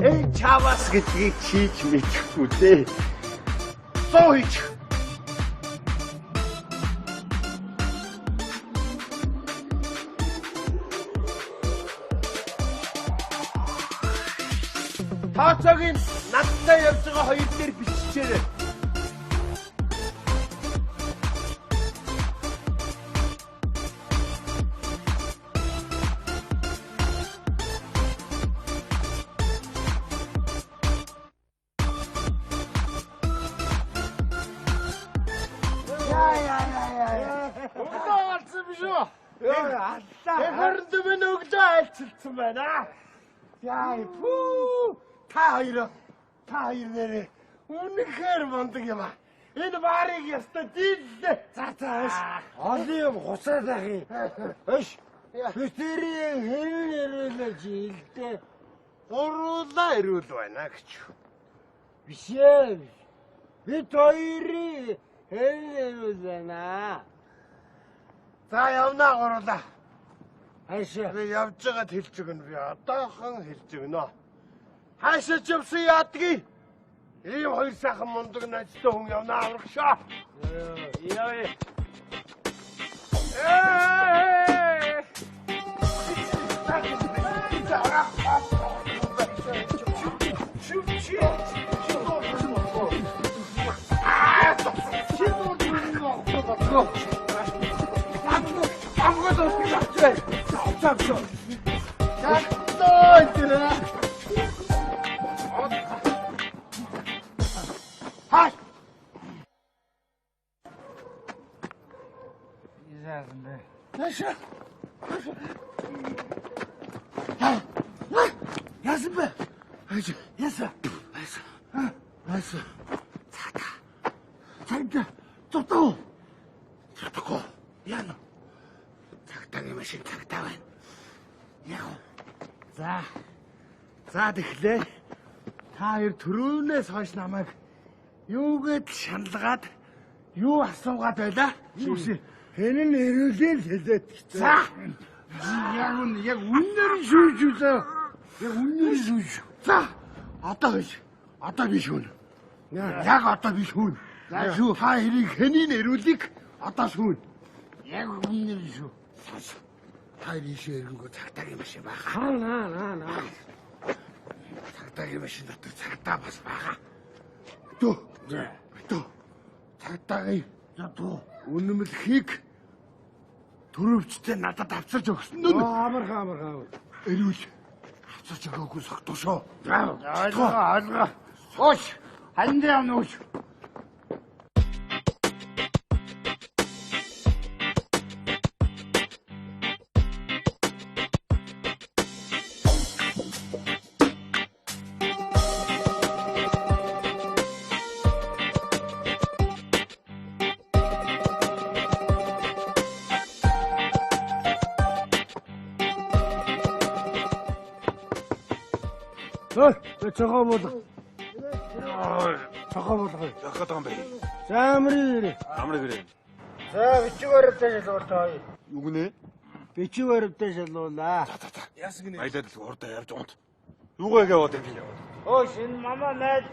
Энэ чавас гэдгийг чийж мэдэхгүй дээ. Сууч. Тооцоогийн надтай явж байгаа хоёр дээр биччихээрэй. Угаалсан биш үү? Яа, аллаа. Минь өглөө айлцсан байна. Яа, пүү. Та хоёр нэрээ үнэхээр мундаг юм аа. Энэ баарыг ястаа дийлээ. За. Олон юм хусаад ахи. Өш. Бүтэрийн хэрэг ирүүлээ жилдээ. Гуруулаа ирүүл байна гэж. Биш ээ. Бид хоёрын хэрэг ирүүл байна. За явнаа гуруулаа. Хайшаа. Би явж байгаад хэлж өгнө. Би одоохон хэлж өгнө. Хаашаа ч явсан яадгийг. Ийм хоёр сайхан мундаг найзтай хүн явнаа аврагшаа. Яа. Яасан бэ? Яса. Цаанда зутуу. Зутуу. Яна. Цагтаагийн машин цагтаа байна. Яг. За тэгэхээр та хоёр төрөөнөөс хойш намайг юугээд шаналгаад юу асуугаад байлаа? Юусе? Хэн нь ирүүлээ л хэлээд. За. Яг үнээр шүүж үлээ. Яг үнээр шүүж. За. Одоо би шүүн. Яг одоо би шүүн. За шүү. Та хоёрыг хэний нэрүүлийг одоо шүүн. Яг үнээр шүү. Та хоёрын ширэнгөө цагтаагийн машин байгаа. Наа. Цагтаагийн машин дотор цагтаа бас байгаа. Төө. Цагтаагийн үнэмлэхийг төрөвчтэй надад авчирч өгсөн нь. Амархаа. Эрүүл. Авчирч өгөөгүй согтуу шоо. Алга. Сууч. Ханд явна уу? Цохоо болох. Цохоо болох. Яах гэдэг юм бэ? За амрыг. Амрыг ирээ. За бичвэртэй шалгуултаа. Юу гинэ? Бичвэртэй шалгуулаа. Яас гинэ? Баялаад л урдаа явж унт. Юугаа яваад юм бэ? Оо шинэ мама найз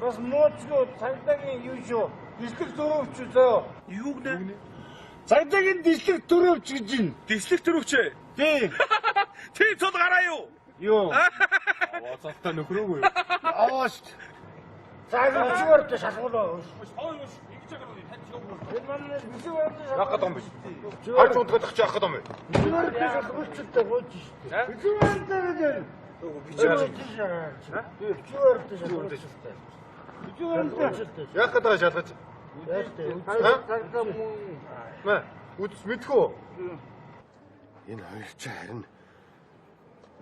бас мууцгүй цагдаагийн юу шүү. Дислэг дөрөвч зөө. Юу гинэ? Цагдаагийн дислэг дөрөвч гэж юм. Дислэг төрөвч. Тий. Тий цол гараа юу? Юу? Аваацалтаа нөхрөөгүй. Аваач. Цагаан бичвэртэй шалгуулаа. Энэ манай бичвэртэй Яах гэдэг юм бэ? Хайж унтгах чи яах гэдэг юм бэ? бичвэртэй шалгуулчихтай гооч шүү. Бичвэртэй гэдэг. Бичвэртэй шалгуулчихтай. Бичвэртэй. Яах гэдэг шалгаж? Цагдаа мөн. Мэ, үдс мэдхүү. Энэ хоёр ч харин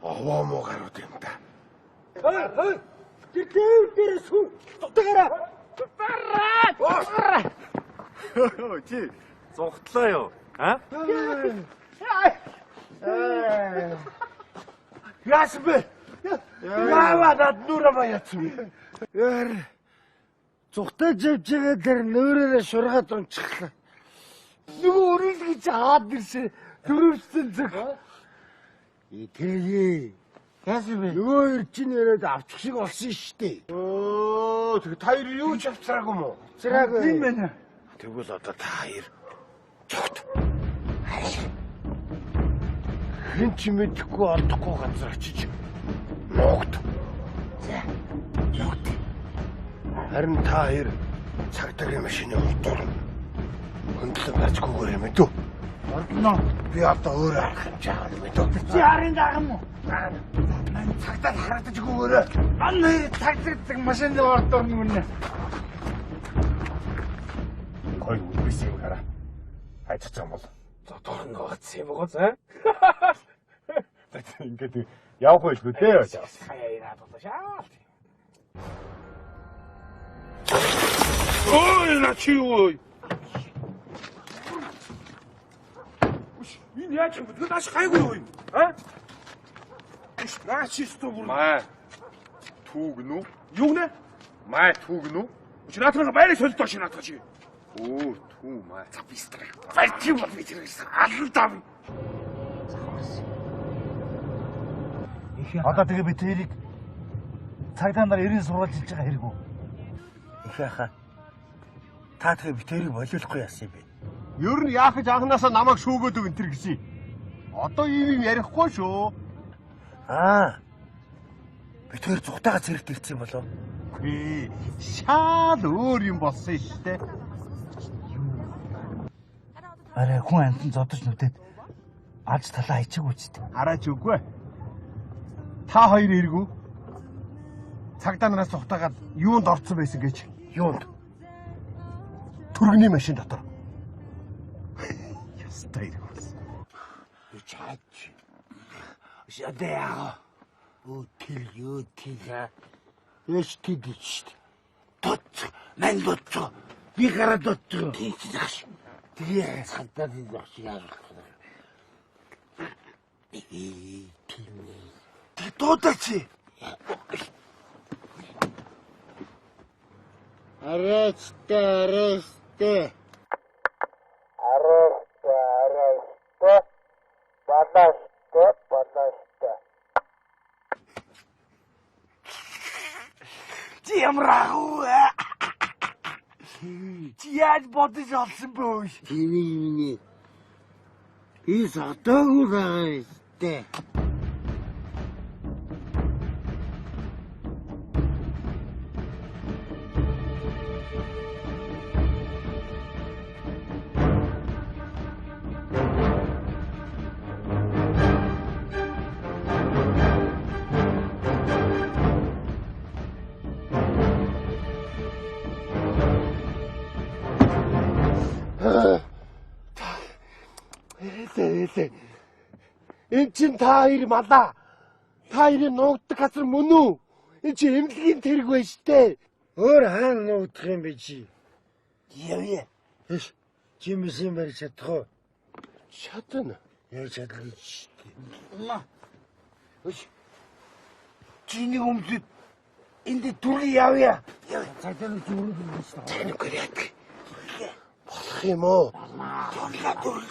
овоо муу гарууд юм да. Тэр дээр сүү. Тутагаараа. Бараа. Чи зогтлоо юу? А? Яас бэ? Яаваа дад нүрэ яцсан. Яар. Зүгтээ живжгээ тэр нүрээрээ шургаад унчихлаа. Нөгөө өрөөлгөж аваад ирсэн дөрөвчтэн зүг. Тэгээ. Яас бэ? Нөгөө хоёр чинь яриад авчих шиг болсон шүү дээ. Оо, тэг та хоёр юу ч авцраагүй юм уу? Цэраагүй. Тийм байна. Тэгвэл одоо та хоёр зүгт. Хэн ч мэдэхгүй олдохгүй газар очиж ногт. Ногт. Харин та хоёр цагдаагийн машины мотор хөндлөн гарчгүйгээр юм дөө. Ордно. Би одоо өөрөө харах юм чагаа юм дөө. Чи харин дагам уу? Мань цагдаа харагдаж өгөөрэй. Манай тагцдаг машины ордор нүнэ. Гой үлбэс юм хараа. Хайчих юм бол. Зодорн гоц юм гоц аа. Ингээд явах байлгүй дээ. Хаяа ираад болоо шаа. Ой, на чи ой. Энэ яаж юм бэ? Нааш гайгүй юу юм? А? Наач шүү бүр. Маа. Түүг нү? Юу нэ? Маа түүг нү? Чи наатараа байрыг солилдоо чи наатаа чи. Оо, түү маа. За би стрэг. Баяр бол би тэрээс алдаа. Одоо тэгээ би тэрийг цагдаа нар 90 сурвалж хийж байгаа хэрэг үү? Их яхаа. Та тэгээ би тэрийг болиулахгүй яасан юм бэ? Ер нь яах гэж анханасаа намайг шүүгөөд өг энэ төр гэсэн. Одоо ийм ярихгүй шүү. Аа. Би тэр зүгтайгаа зэрэгт ирсэн болов. Ээ, шал өөр юм болсон шүү дээ. Арай хүн амтан зодож нүдэд алж талаа хайчих үстэй. Хараач үгүй. Та хоёр иргүү. Цагдаа нараас цухтагаад юунд орцсон байсан гэж. Юунд? Түргэний машин дотор. Ястай иргүүс. Чаач. Шадэа. Өтөл ётига. Эстидич. Тот мен дотор. Би гараад дотор. Тийч. Тэгээ цагдаа дийгч яаж болох вэ? Тийм. Тоточи. Аресте. Баласта. Чи ямрагуу. Чи яаж бодож олсон бэ? Тийм. Би сатаагүй байгаа юм. Энд чин та хоёр малаа. Та хоёрын нуугддаг газар мөн үү? Энд чи эмнэлгийн тэрэг байж тээ. Өөр хаана нуудах юм бэ чи? Явъя. Эш, чимсэн барь чадах уу? Чадна. Яаж чадах гэж. Ч Чиний өмсөд энд дүргийн явъя. Цагдаа нэг зүрх юм шүү дээ. Таньгүй яадаг. Болох юм уу?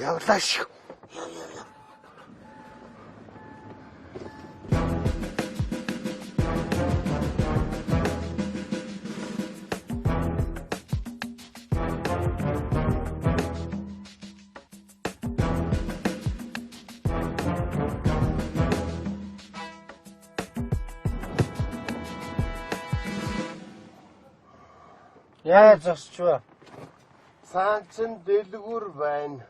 Явлаа шүү. Яа зогсч ба. Саанчин дэлгүүр байна.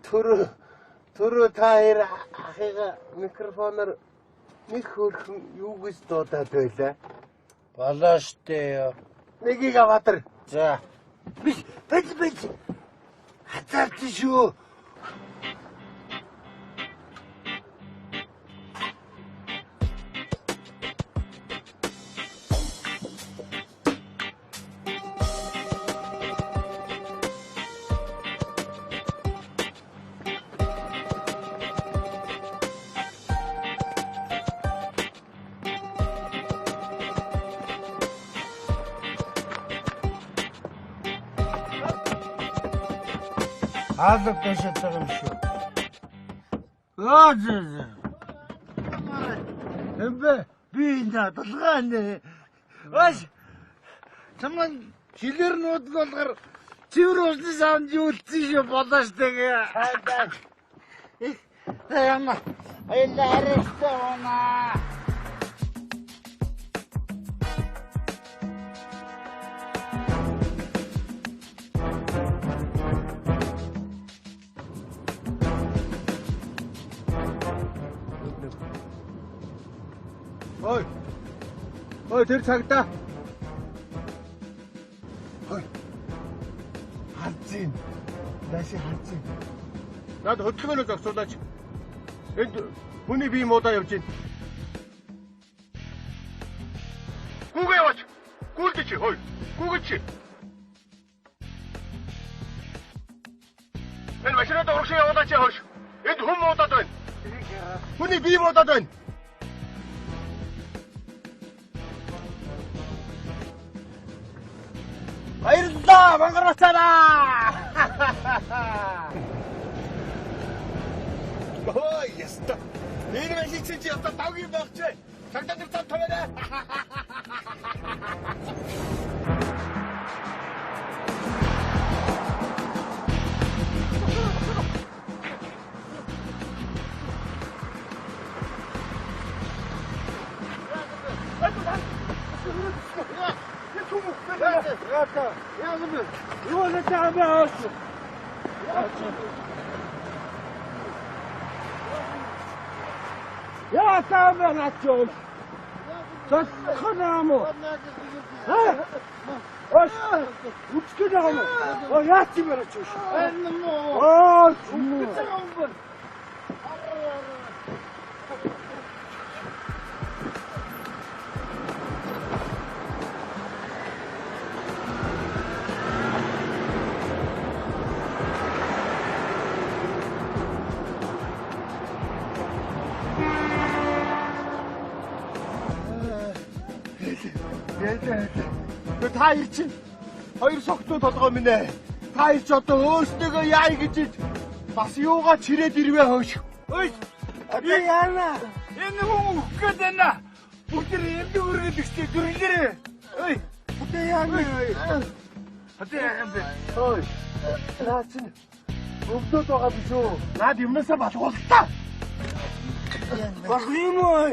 Төрөө та хоёр ахыга микрофоноор нэг хөрхөн юу гэж дуудаад байлаа? болоо штэ. Нэгийг аваатар. За. Бич. Хатаарч шүү. Хаалт дэшэт юм шүү. Эмбэ би энэ толгойн аш чаман хилэр нууд болгоор цэвэр усны саунд юу үлдсэн шүү болоо штэ. Яма элэрэстона. Ой тэр цагтаа. Ой. Хацин. Дааши хацин. Наад хөдөлгөөнөө зогсуулаач. Энд хүний бие муудаа явж байна. Гүүгээ яваач. Гүйлдэж чи. Хой. Гүүгэж чи. Энэ машинаа урагш явуулаач хойш. Энд хүн муудаад байна. Хүний бие муудаад байна. Баярлалаа мангарацаараа. Ой, яста. Энэ машин чи одоо тавгийн багч. Цагдаа нар цав таваарай. Я сам начал. Засханаму. Ой, учтгэнэ. Ой, яач юм бэ чи? Оо, чүмүү. Та хоёр чинь хоёр согтуу толгой минь ээ. Та хоёр ч одоо өөрсдөө яа гэж бас юугаа чирээд ирвэ хөөш. Ой. Би яана. Энэ хүн өгөх гээд байна. Бүгд энд өргөд ихтэй дүрлээрээ. Ой. Бүгд яана. Хатаа яах вэ? Ой. Наа чинь өвдөд байгаа биш үү? Наад юмнасаа балгуултаа. Баг юм ой.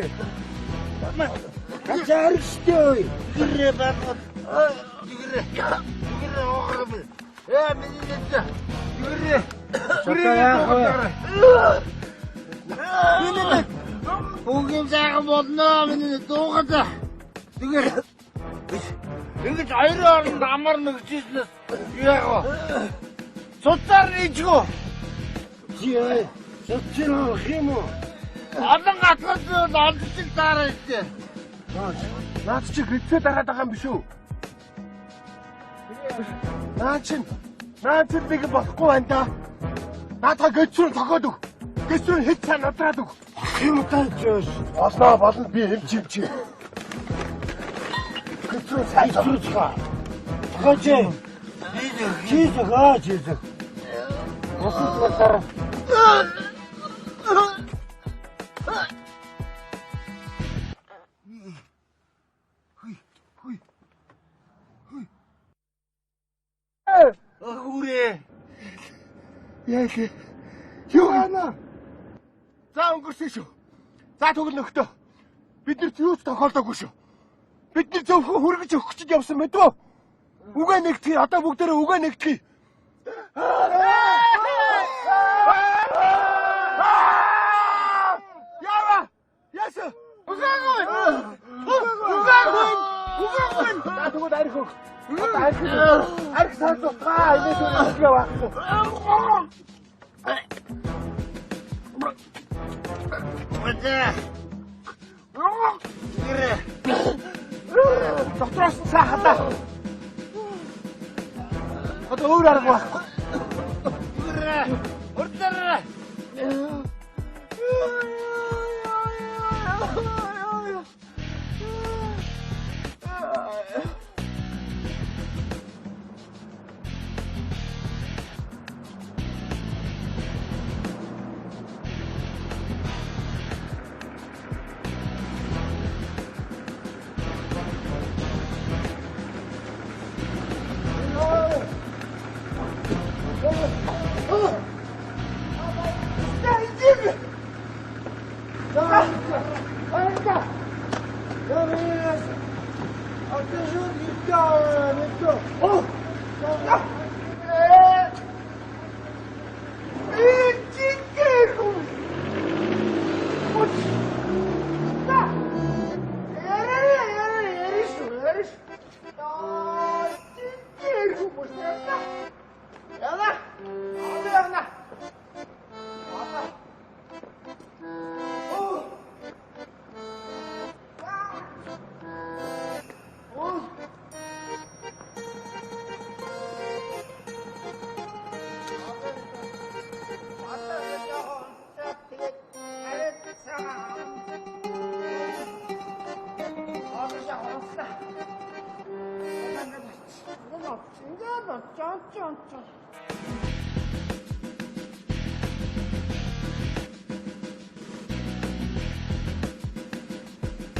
Качаарчтэй. Гэрээ багт. Гэрээ оогров. Минийдэ. Гэрээ яах вэ? Минийдэ. Бүгэн сайхан болно. Минийдэ дуугаад. Тэгээд ингэж хоёрын оронд амар нэгжижнээс яах вэ? Цуцаар нийцгөө. Жий. Цуцаар хэм үү? Олон гацгал олдчих дараа ихтэй. Наад чи хэцүү дараад байгаа юм биш үү? Наад чи нэг болохгүй байна да. Наадаа гэцрүү тохоод өг. Гэцрүү хэд цаа надраад өг. юм тааж болно би эмчимч. Хэцүү сайжруулах. Хожээ. Чийз хаач ийз. Осолтоор. Хүрээ. Яах вэ? Юу гэнэ? За өнгөрсөн шүү. За тэгвэл нөхдөө. Биднэрт юу ч тохиолдоогүй шүү. Бидний зөвхөн хүргэж өгч явсан мэдвэ? Үгээ нэгтгэе. Одоо бүгдээрээ үгээ нэгтгэе. Яа! Ясаа! Угаагүй! За тэгвэл арих өг. Арих саасаа инээс үгүй явахгүй. Дотроос цаахаа. Одоо өөр арга байхгүй. Урдаа.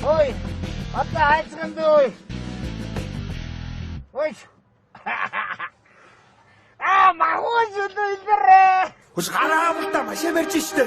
Ой, одоо хайцганд ой. Ой. Махуус үлдэрээ. Хус гараавалта машин барьж штэ.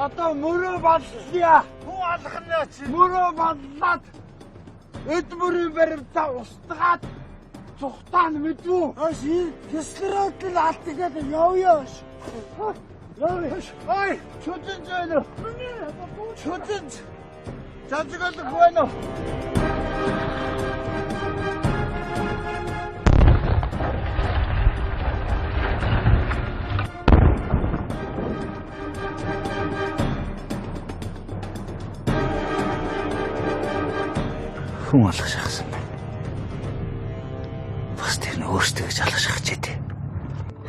Одоо мөрөө баллаа. Хуу алхнаа чи. Мөрөө баллаад эд мөрийн баримтаа устгаад цухтаан мэдвүү. Аш фестивал алтгээд явъя. Ой, чүтэн зөөнө. Чүтэн. Жажигал хөөно. Хүн алгаш хасан байна. Бас тэр нь өөртөө гэж алгаш хачээ.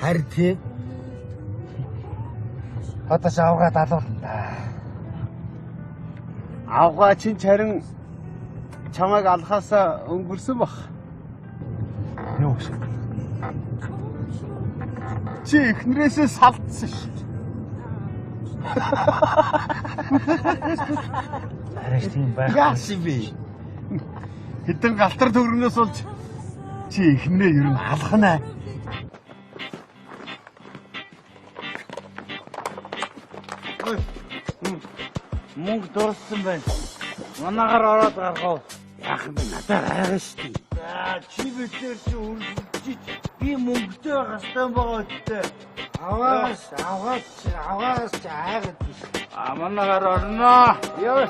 Харин тийм. Одоо шавгаа далуулна. Авгаа чинь харин чамайг алхаасаа өнгөрсөн баг. Юу вэ? Чи эхнэрээсээ салдсан шүү. Харин тийм байх. Яасан бэ? Хэдэн галтар төгрөгнөөс болж чи эхнэрээ ер нь алхана. Ой. Мөнгө дууссан байна. Манаагаар ороод гаргав. Яах юм бэ? Надад айгаа штий. За чи битэр чи үргэлжиж би мөнгөтэй хастай байгаа үстэй. Авгаас айгаад биш. Манаагаар орноо. Яа.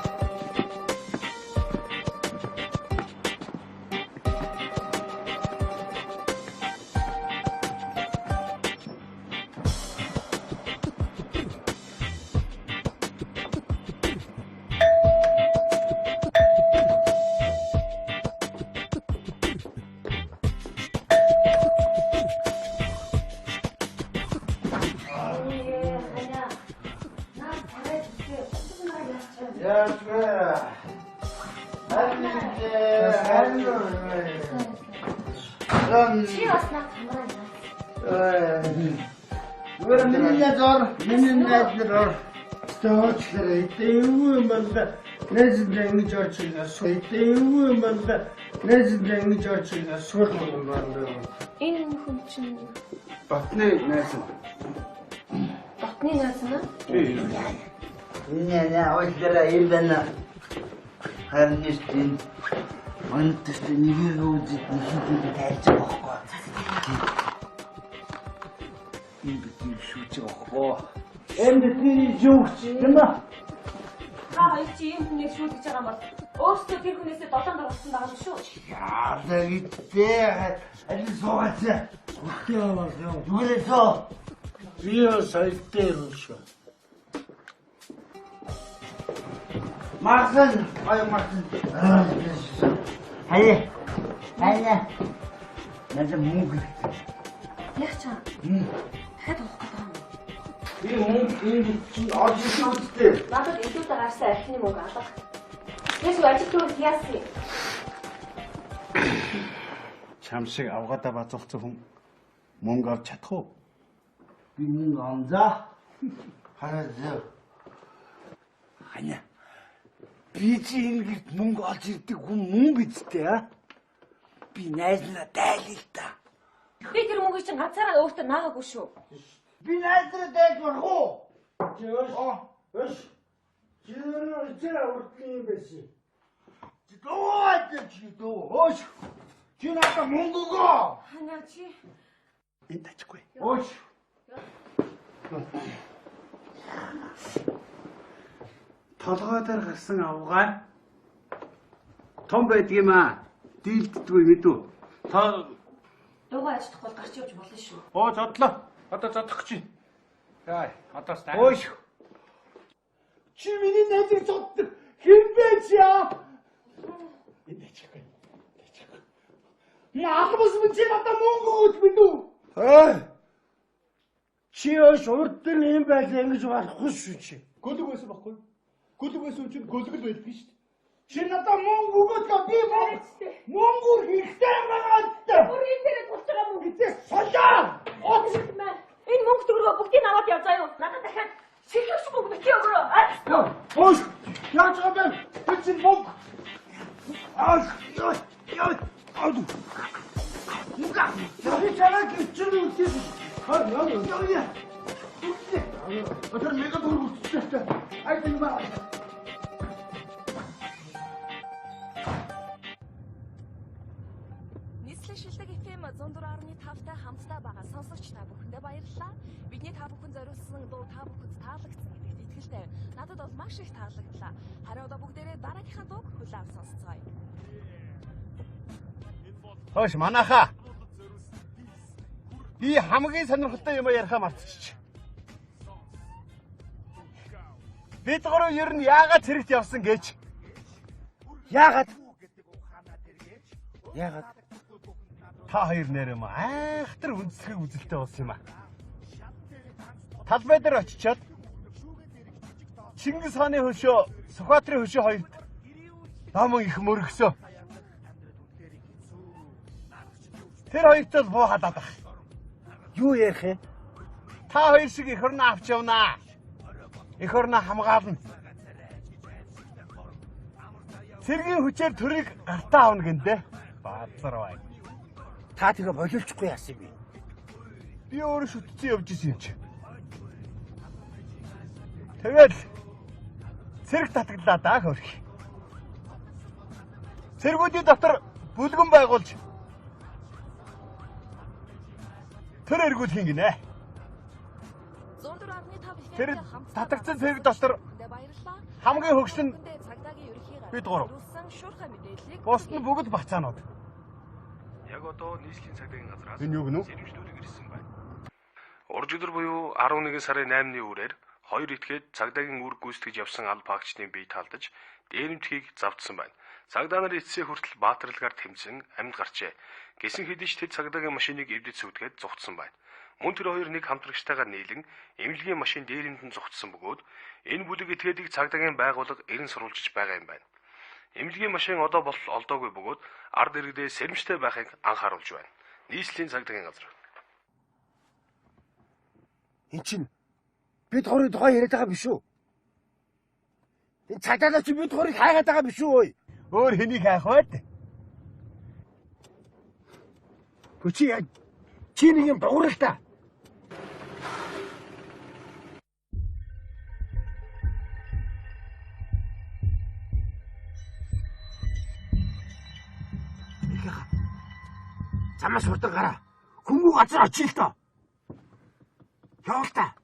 Чи бас наад хамраа. Зүгээр миний зор, миний найзлаар стоочлаа. Тэвгүй юм байна. Нэзлээ ингэж орч ирсэн. Тэвгүй юм байна. Нэзлээ ингэж орч ирсэн юм байна. Энэ хүн чинь Батны найз. батны найз нь? Энэ ойлголоо юм байна. Харин тийм онцгой нэгийг үзэж нэгийг тайлж байгаа байхгүй. Энэ битгий шүүж байгаа. Энд тийм юуч юм ба? Та хоёр чи ийм хүнийг шүүдэж байгаа юм бол өөрсдөө тэр хүнээсээ долоон дарсан байгаа юм шүү. Яа, гэдээ аль суугач. Үгүй яваа юм. Юулээсөө? Био сайтер шүү. Марсан, ай Марсан. Хаяа. Надад мөнгө. Яг чам. Дахиад уух гэдэг юм. Би мөнгө энэ чинь олж ирсэн. Надад илүүтэй гарсан архины мөнгө алга. Ես ажил төрөл яасан. Чам шиг авгаадаа базуулсан хүн мөнгө авч чадах уу? Би мөнгө амзаа. Хараа. Ханя. Би чи ингэж мөнгө олж ирдэг хүн мөн бидтэй аа. Би найзнаа дайлаа л та. Би тэр мөнгө чинь ганцаараа өөртөө наагаагүй шүү. Би найзраа дайж болох уу? Өш. Чи урдлын юм байсан. Өш. Чи надад мөнгө өгөө. Ханаа чи Энд тачгүй. Өш. Толгой дээр гарсан авгаа том байдгийм аа. Дийлддгүй мэдүү. Та дуугаа ажиллах бол гарч явж болно шүү. оо зодлоо. Одоо зодох гэж байна. Яа, одоо стаа. Өш. Чи миний найзыг зоддог. Хэн бэ чи аа? Энд тачгүй. Яахмас чи надад мөнгө өгөх бид үү? Чи өш урд дээр юм байлаа ингэж болохгүй шүү чи. Гөлөг байсан байхгүй юу? Гөлөг байсан чинь гөлөг л байдаг шүү дээ. Чи надад мөнгө өгөөд би мөнгө хэрэгтэй байгаа гэдэг. Бүрийн дээр тулж байгаа мөнгө Гэтэ солио. маань. Энэ мөнгө төгрөгөө бүгдийг аваад явзаа юу? Надад дахиад сэрхийш мөнгө бити өгөрөө. Өш. Яаж байгаа бэ? Би чи мөнгө. Мөнгө. Я чараа кичэн үгүй. Яа. 어떤 내가 돈 줬다. 아이 되는 말. Нийслэл шилдэг FM 104.5-тай хамтдаа байгаа сонсогч та бүхэндээ баярлалаа. Бидний та бүхэн зориулсан дуу та бүхэнд таалагдсан гэдэгт итгэлтэй. Надад бол маш их таалагдлаа. Харин одоо бүгдээрээ дараагийнхаа дууг хүлээн сонсцгоё. Хөөш манайхаа. Би хамгийн сонирхолтой юм ярихаа мартчих. Бид гурав ер нь яагаад цэрэгт явсан гэж? Яагаад? Та хоёр нэр юм айхтар үндэслэх үзэлтэй болсон юм аа. Талбай дээр очичоод Чингис хааны хөшөө, Сүхбаатарын хөшөө хоёрт намын их мөргөсөө. Тэр хоёрт л буу халаад баг. Юу ярих вэ? Та хоёр шиг эх орноо авч явнаа. Эх орноо хамгаална. Цэргийн хүчээр төрийг гартаа авна гэнэ. Баазар бай. Та тэгээ боловчгүй яасан юм бэ? Би өөрөө шүтцэн явж исэн юм чи. Тэгэл цэрэг татгалаа даа хөрх. Цэргүүдийн дотор бүлгэн байгуулж тэр эргүүл хин гинэ. Тэр татгцсан цэрэг дотор хамгийн хөгшин бид гурав. Бусд нь бүгд бацаанууд. Яг одоо нийслэлийн цагдаагийн газраас Энэ юу гэнэ? сэрэмжлүүлэг ирсэн байна. Урж өдөр буюу 11 сарын 8-ны үрээр хоёр этгээд цагдаагийн үүрэг гүйцэтгэж явсан аль багчдын бие таалдаж дээрэмтгийг завдсан байна. Цагдаа нар эцсээ хүртэл баатарлагаар тэмцэн амьд гарчээ. Гэсэн хэдий ч тэд цагдаагийн машиныг эвдэд сүтгээд зугтсан байна. Мөн тэр хоёр нэг хамтрагчтайгаар нийлэн эмнэлгийн машин дээрэмтэн зугтсан бөгөөд энэ бүлэг этгээдийг цагдаагийн байгууллага эрен сурвалжиж байгаа юм байна. Эмнэлгийн машин одоо бол олдоогүй бөгөөд ард иргэдээ сэрэмжтэй байхыг анхааруулж байна. нийслэлийн цагдаагийн газар. Эн чинь бид хорыг тухай яриад байгаа биш үү? Энэ цагдаа чи бид хорыг хайгаад байгаа биш үү? Өөр хэнийг хайх вэ? Чи нэг юм дуурал та. Замаас хурдан гараа. Хөнгүү газар очие л доо. Явал та.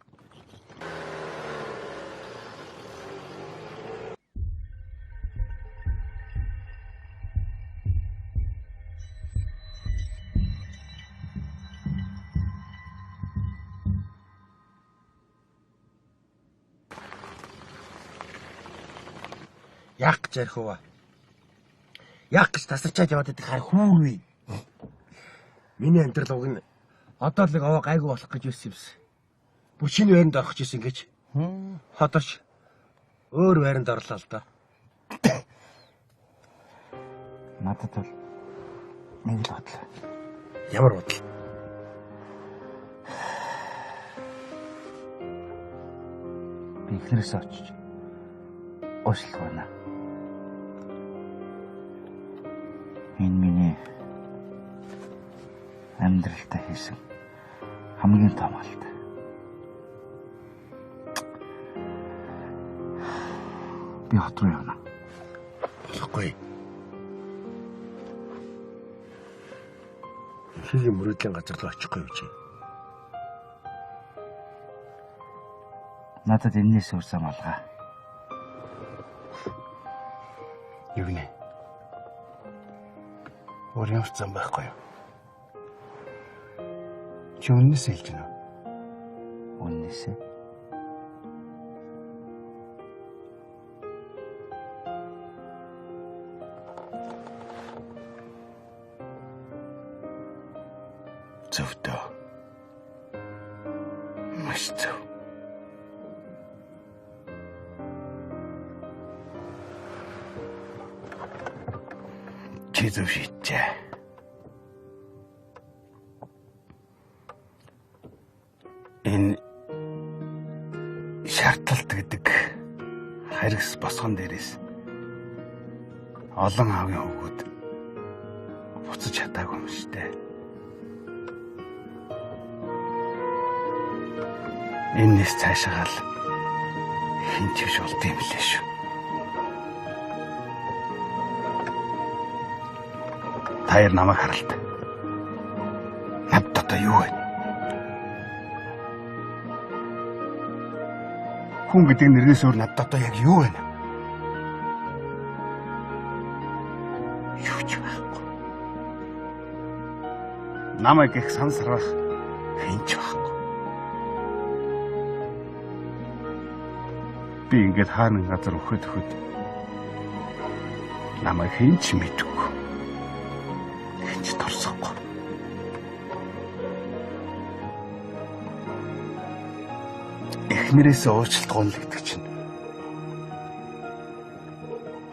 Яах гэж ярих вэ? Яах гэж тасарчаад яваад идэх хар хүүрвээ. Миний амьдрал уг нь одоо л нэг овоо гайгүй болох гэж байсан юмс. Бүчиний байранд орох гэсэн гэж. Ходорч өөр байранд орлоо л доо. Надад бол нэг л бодлоо. Ямар бодол? Би ихнэрээс очиж уушлах байна. Энэ миний амьдралтаа хийсэн хамгийн том алт. Би хот руу явна. Болохгүй. Хийлийн мөрөдлийн газар руу очихгүй юу чи? Надад энэс өрсөн алгаа. Юу гинэ? Өөр ямар ч зам байхгүй юу? Чи үннээс хэлж байна уу? Үннээс? Зөвдөө. Маш зөв. Чи зөв шийджээ. Энэ шаардлагат гэдэг харгас босгон дээрээс олон аавын хөвгүүд буцаж чадаагүй юм шүү дээ. Энэс цаашаа л хинч биш болд юм лээ шүү. Таяр намайг харалт. Над одоо юу вэ? Хүн гэдэг нэрнээс өөр надад одоо яг юу вэ? Юу ч байхгүй. Намайг их сансрах хинч байхгүй. Би ингээд хаана газар өгөхөд намайг хинч мэдгүй. Хинч торсохгүй. Эхнэрээс уучлалт гонлогддог чинь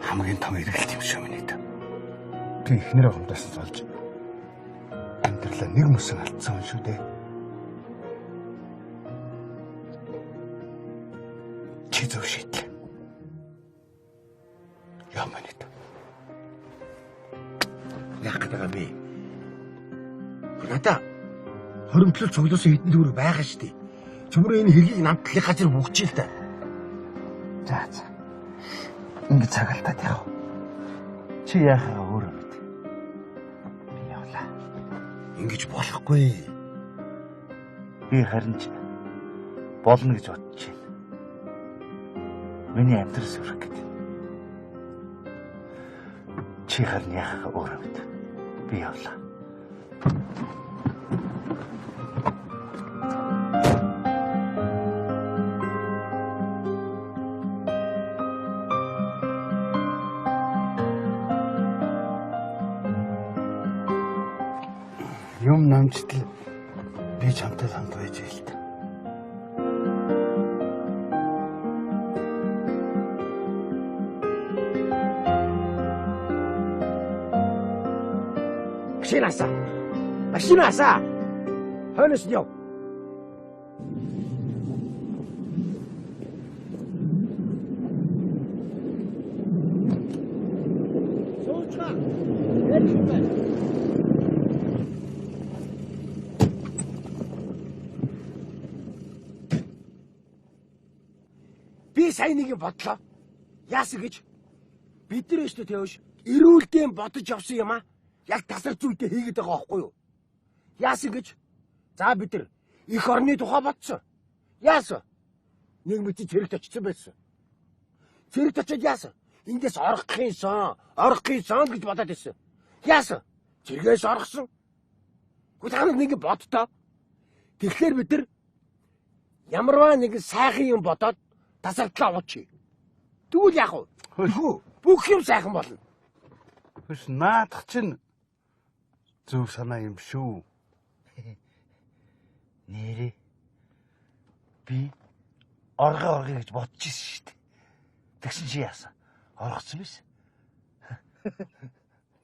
хамгийн том эргэлт юм шүү минийд. Би эхнэрээ гомдоос болж амьдралаа нэг мөсөн алдсан юм шүү дээ. Чи зөв шийдлээ. Яа минийд. Яах гэдэг юм бэ? Надаа хоримтлол цуглуулсан хэдэн төгрөг байгаа шүү дээ. Чөмрөө энэ хэргийг намтлах газар бүгчээ л та. За. Ингэ цагаалтаад яв. Чи яахаа өөрөө мэд. Би явлаа. Ингэж болохгүй. Би харин ч болно гэж бодож байна. Миний амьдрал сүрэх гэдэг. Чи харин яахаа өөрөө мэд. Би явлаа. Юм намжтал би чамтай самд байж ийл та. Шинаса. Машинаасаа хойноос нь яв. Би сайн нэг юм бодлоо. Яасан гэж? Бид нар өстө тэвш эрүүлдээн бодож явсан юм а. Яг тасар зүйтэй хийгээд байгаа байхгүй юу? Яасан гэж? За бид нар их орны тухай бодсон. Яасан? Нэг мэт зэрэгт очсон байсан. Зэрэгт очиод яасан? Эндээс орохын сон гэж бодоод байсан. Яасан? Зэрэгээс орохсон. Гэхдээ та нэг бодтоо. Тэгэхээр бид нар ямарваа нэг сайхан юм бодоод тасартлаа уучи. Тэгвэл яах вэ? Бүх юм сайхан болно. Хөөс наадах чинь зөв санаа юм шүү. Нэрээ би оргоо гэж бодож ирсэн шүү дээ. Тэгсэн чи яасан? Оргоцсон биш.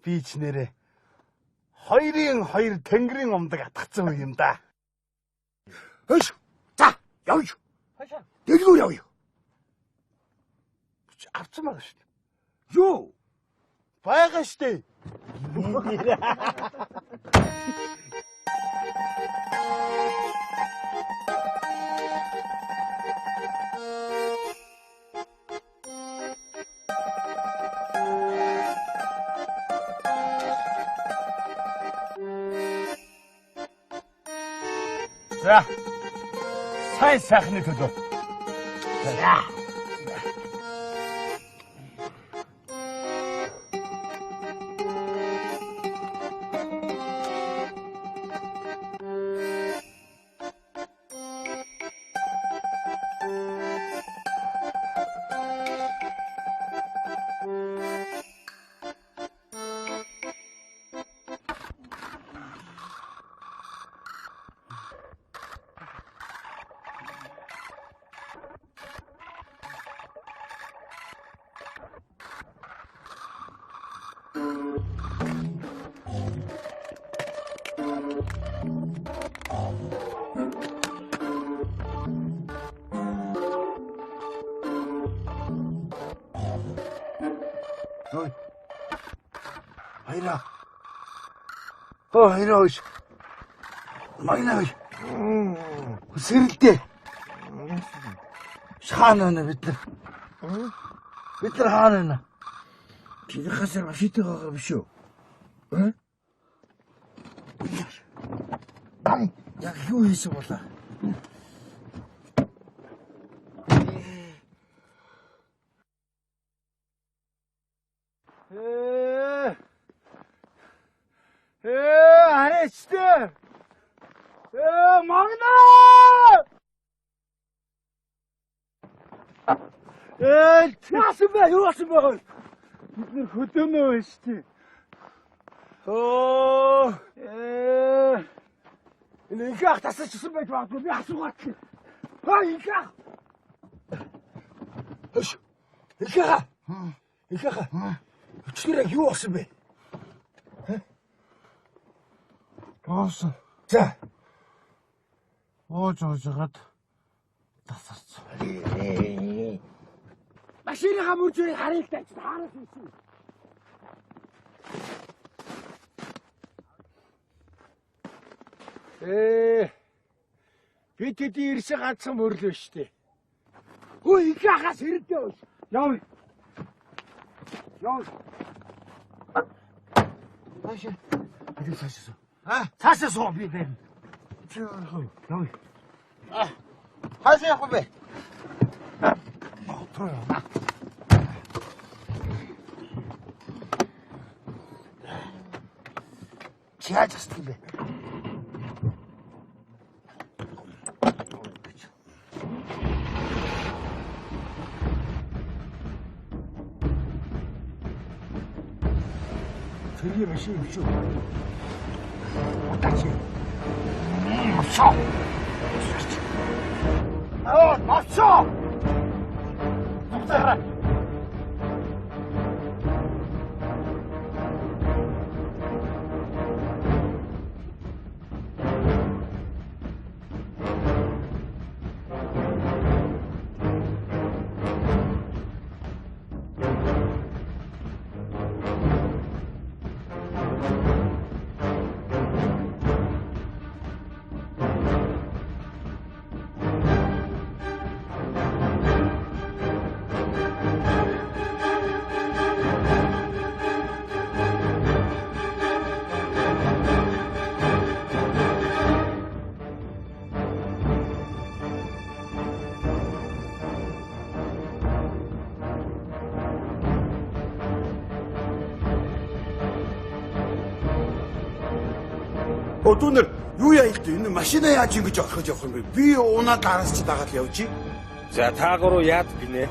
Би ч нэрээ хоёрын хоёр тэнгэрийн умдаг атгацсан юм да. Хөөш. За, явъя. Хашаа. Дэлгүүр явъя. Авцсан байгаа шүү дээ. Юу? Байгаа шүү дээ. За. Сайн сайхны төлөө. За. Hayra. Oh, hayra hoş. Mayna hoş. Sırıldı. Şanını bitir. Bitir hanını. Kili kasar başıtı kağa bir şey. Hı? Ay, ya yuhisi valla. Арестер! Магна! Яасан бэ? Юу болсон бэ? Бид нэр хөдөөнөө байна шүү дээ. Энэ инхах тасчихсан байж магадгүй би асуугаад. Инхах. Хөш. Инхах. Өчигдөр юу болсон бэ? Оосон. За. Оожгаад тасарч. Машины хамууржийг харилтаач хаараас ирсэн. Би тэдний ирсэн ганцхан мөрлөө штэ. Хөө ихахаас ирдээ ууш. Яв. Таашаа. Би таашаа. Цаасаа суу би байна. Яв. Хаашаа явах вэ? Яаж гисдэг бэ? Тэрий машин юм шүү. Удаач. Мочоо. Мочоо. Тогтоо. Өдөнөр юу яа их энэ машина яаж ингэж орхож явах юм бэ? Би унаад араас чи дагаад явчих. За та гурав яад гинэ?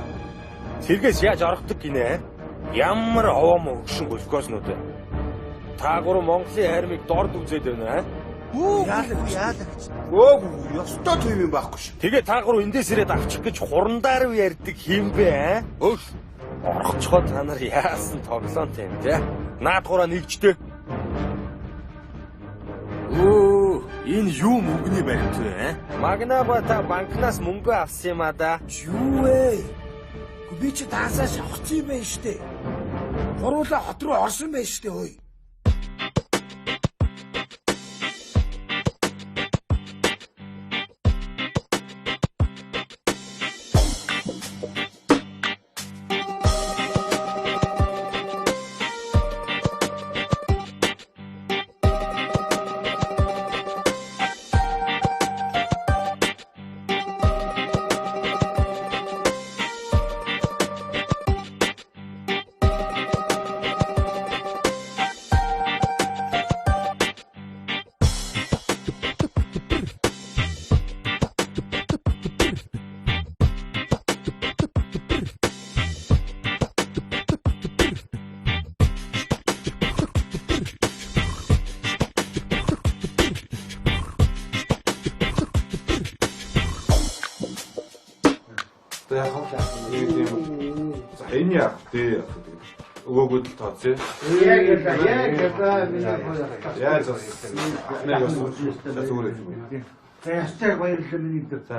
Сэргээс яаж орохдаг гинэ? Ямар овом өгшин глюкознууд вэ? Та гурав Монголын хармыг дорд үзээд байна аа? Яадаг. Гөө ёстой төв юм байхгүй ш. Тэгээ та гурав эндээс ирээд авчих гэж хурандаар юу ярьдаг юм бэ аа? Өг. Орохчхоо та нар яасан тоглоом тийм те? Наад гураа нэгжтэй. Оо, энэ юу мөнгөний баримт вэ? Магнаба та банкнаас мөнгө авсан юм а да. Юу вэ? Би чи таасаа шавхсан юм байна штэ. Хуруула хот руу орсон байна штэ хөөе. За энэ яах вэ? Өгөөгөөд л тооцъё. Яг миний Яаж нэг бас зүгээр юм. За ястаа баярлалаа миний дээр. За.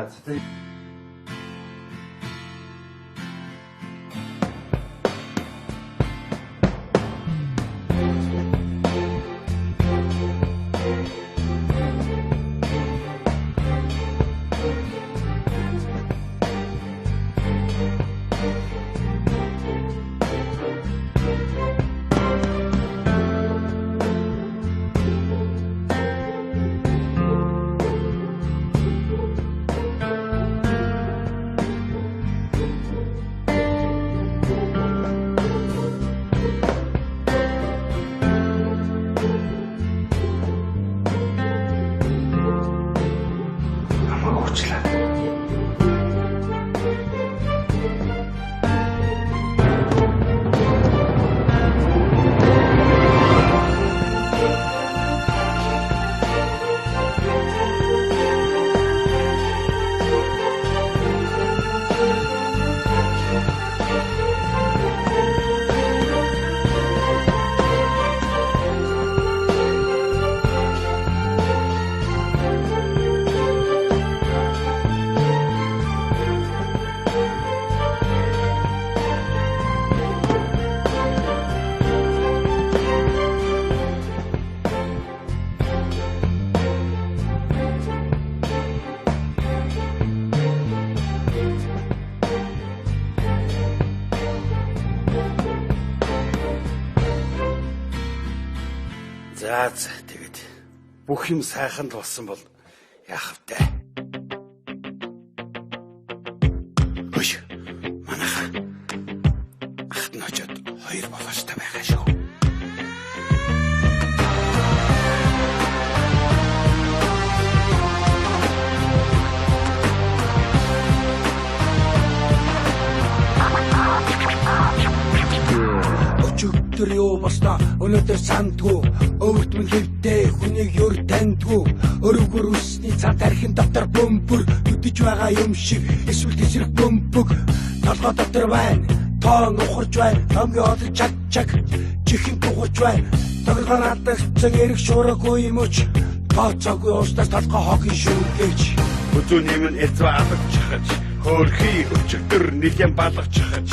За тэгээд бүх юм сайхан л болсон бол яах вэ? Хөөш. Манайха ахт нь очоод хоёр болоочтой байгаа шүү. Өчигдөр юу болсноо өнөөдөр сандгүй өвөрт мөн хэвтэй хүнийг юр тандгүй өрөвгөр үсний цаад архин дотор бөмбөр үдэж байгаа юм шиг эсвэл тэсрэх бөмбөг толгой дотор байна тоон ухарж байна номгийн одод чаг чихэн дуурж байна тогтгоо надад цаг эрг шуураагүй юм уч тооцоогүй ууснаас толгой хогийн шүүгэж Өдөөний минь эцүү алгачхаж хөөрхий өчигдөр нэлен балгачхаж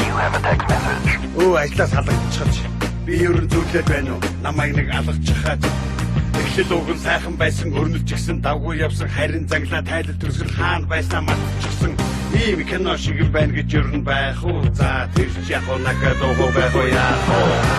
ажлаас халагдчихаж би ерөн зүрлээд байна уу намайг нэг алгачхаад эхлэл уг нь сайхан байсан өрнөж гисэн давгүй явсан харин занглаа тайлал төрсгөл хаана байснаа мартчихсан ийм кино шиг байна гэж ерөн байх уу за тэр ч яг уу накад байх уу яах вэ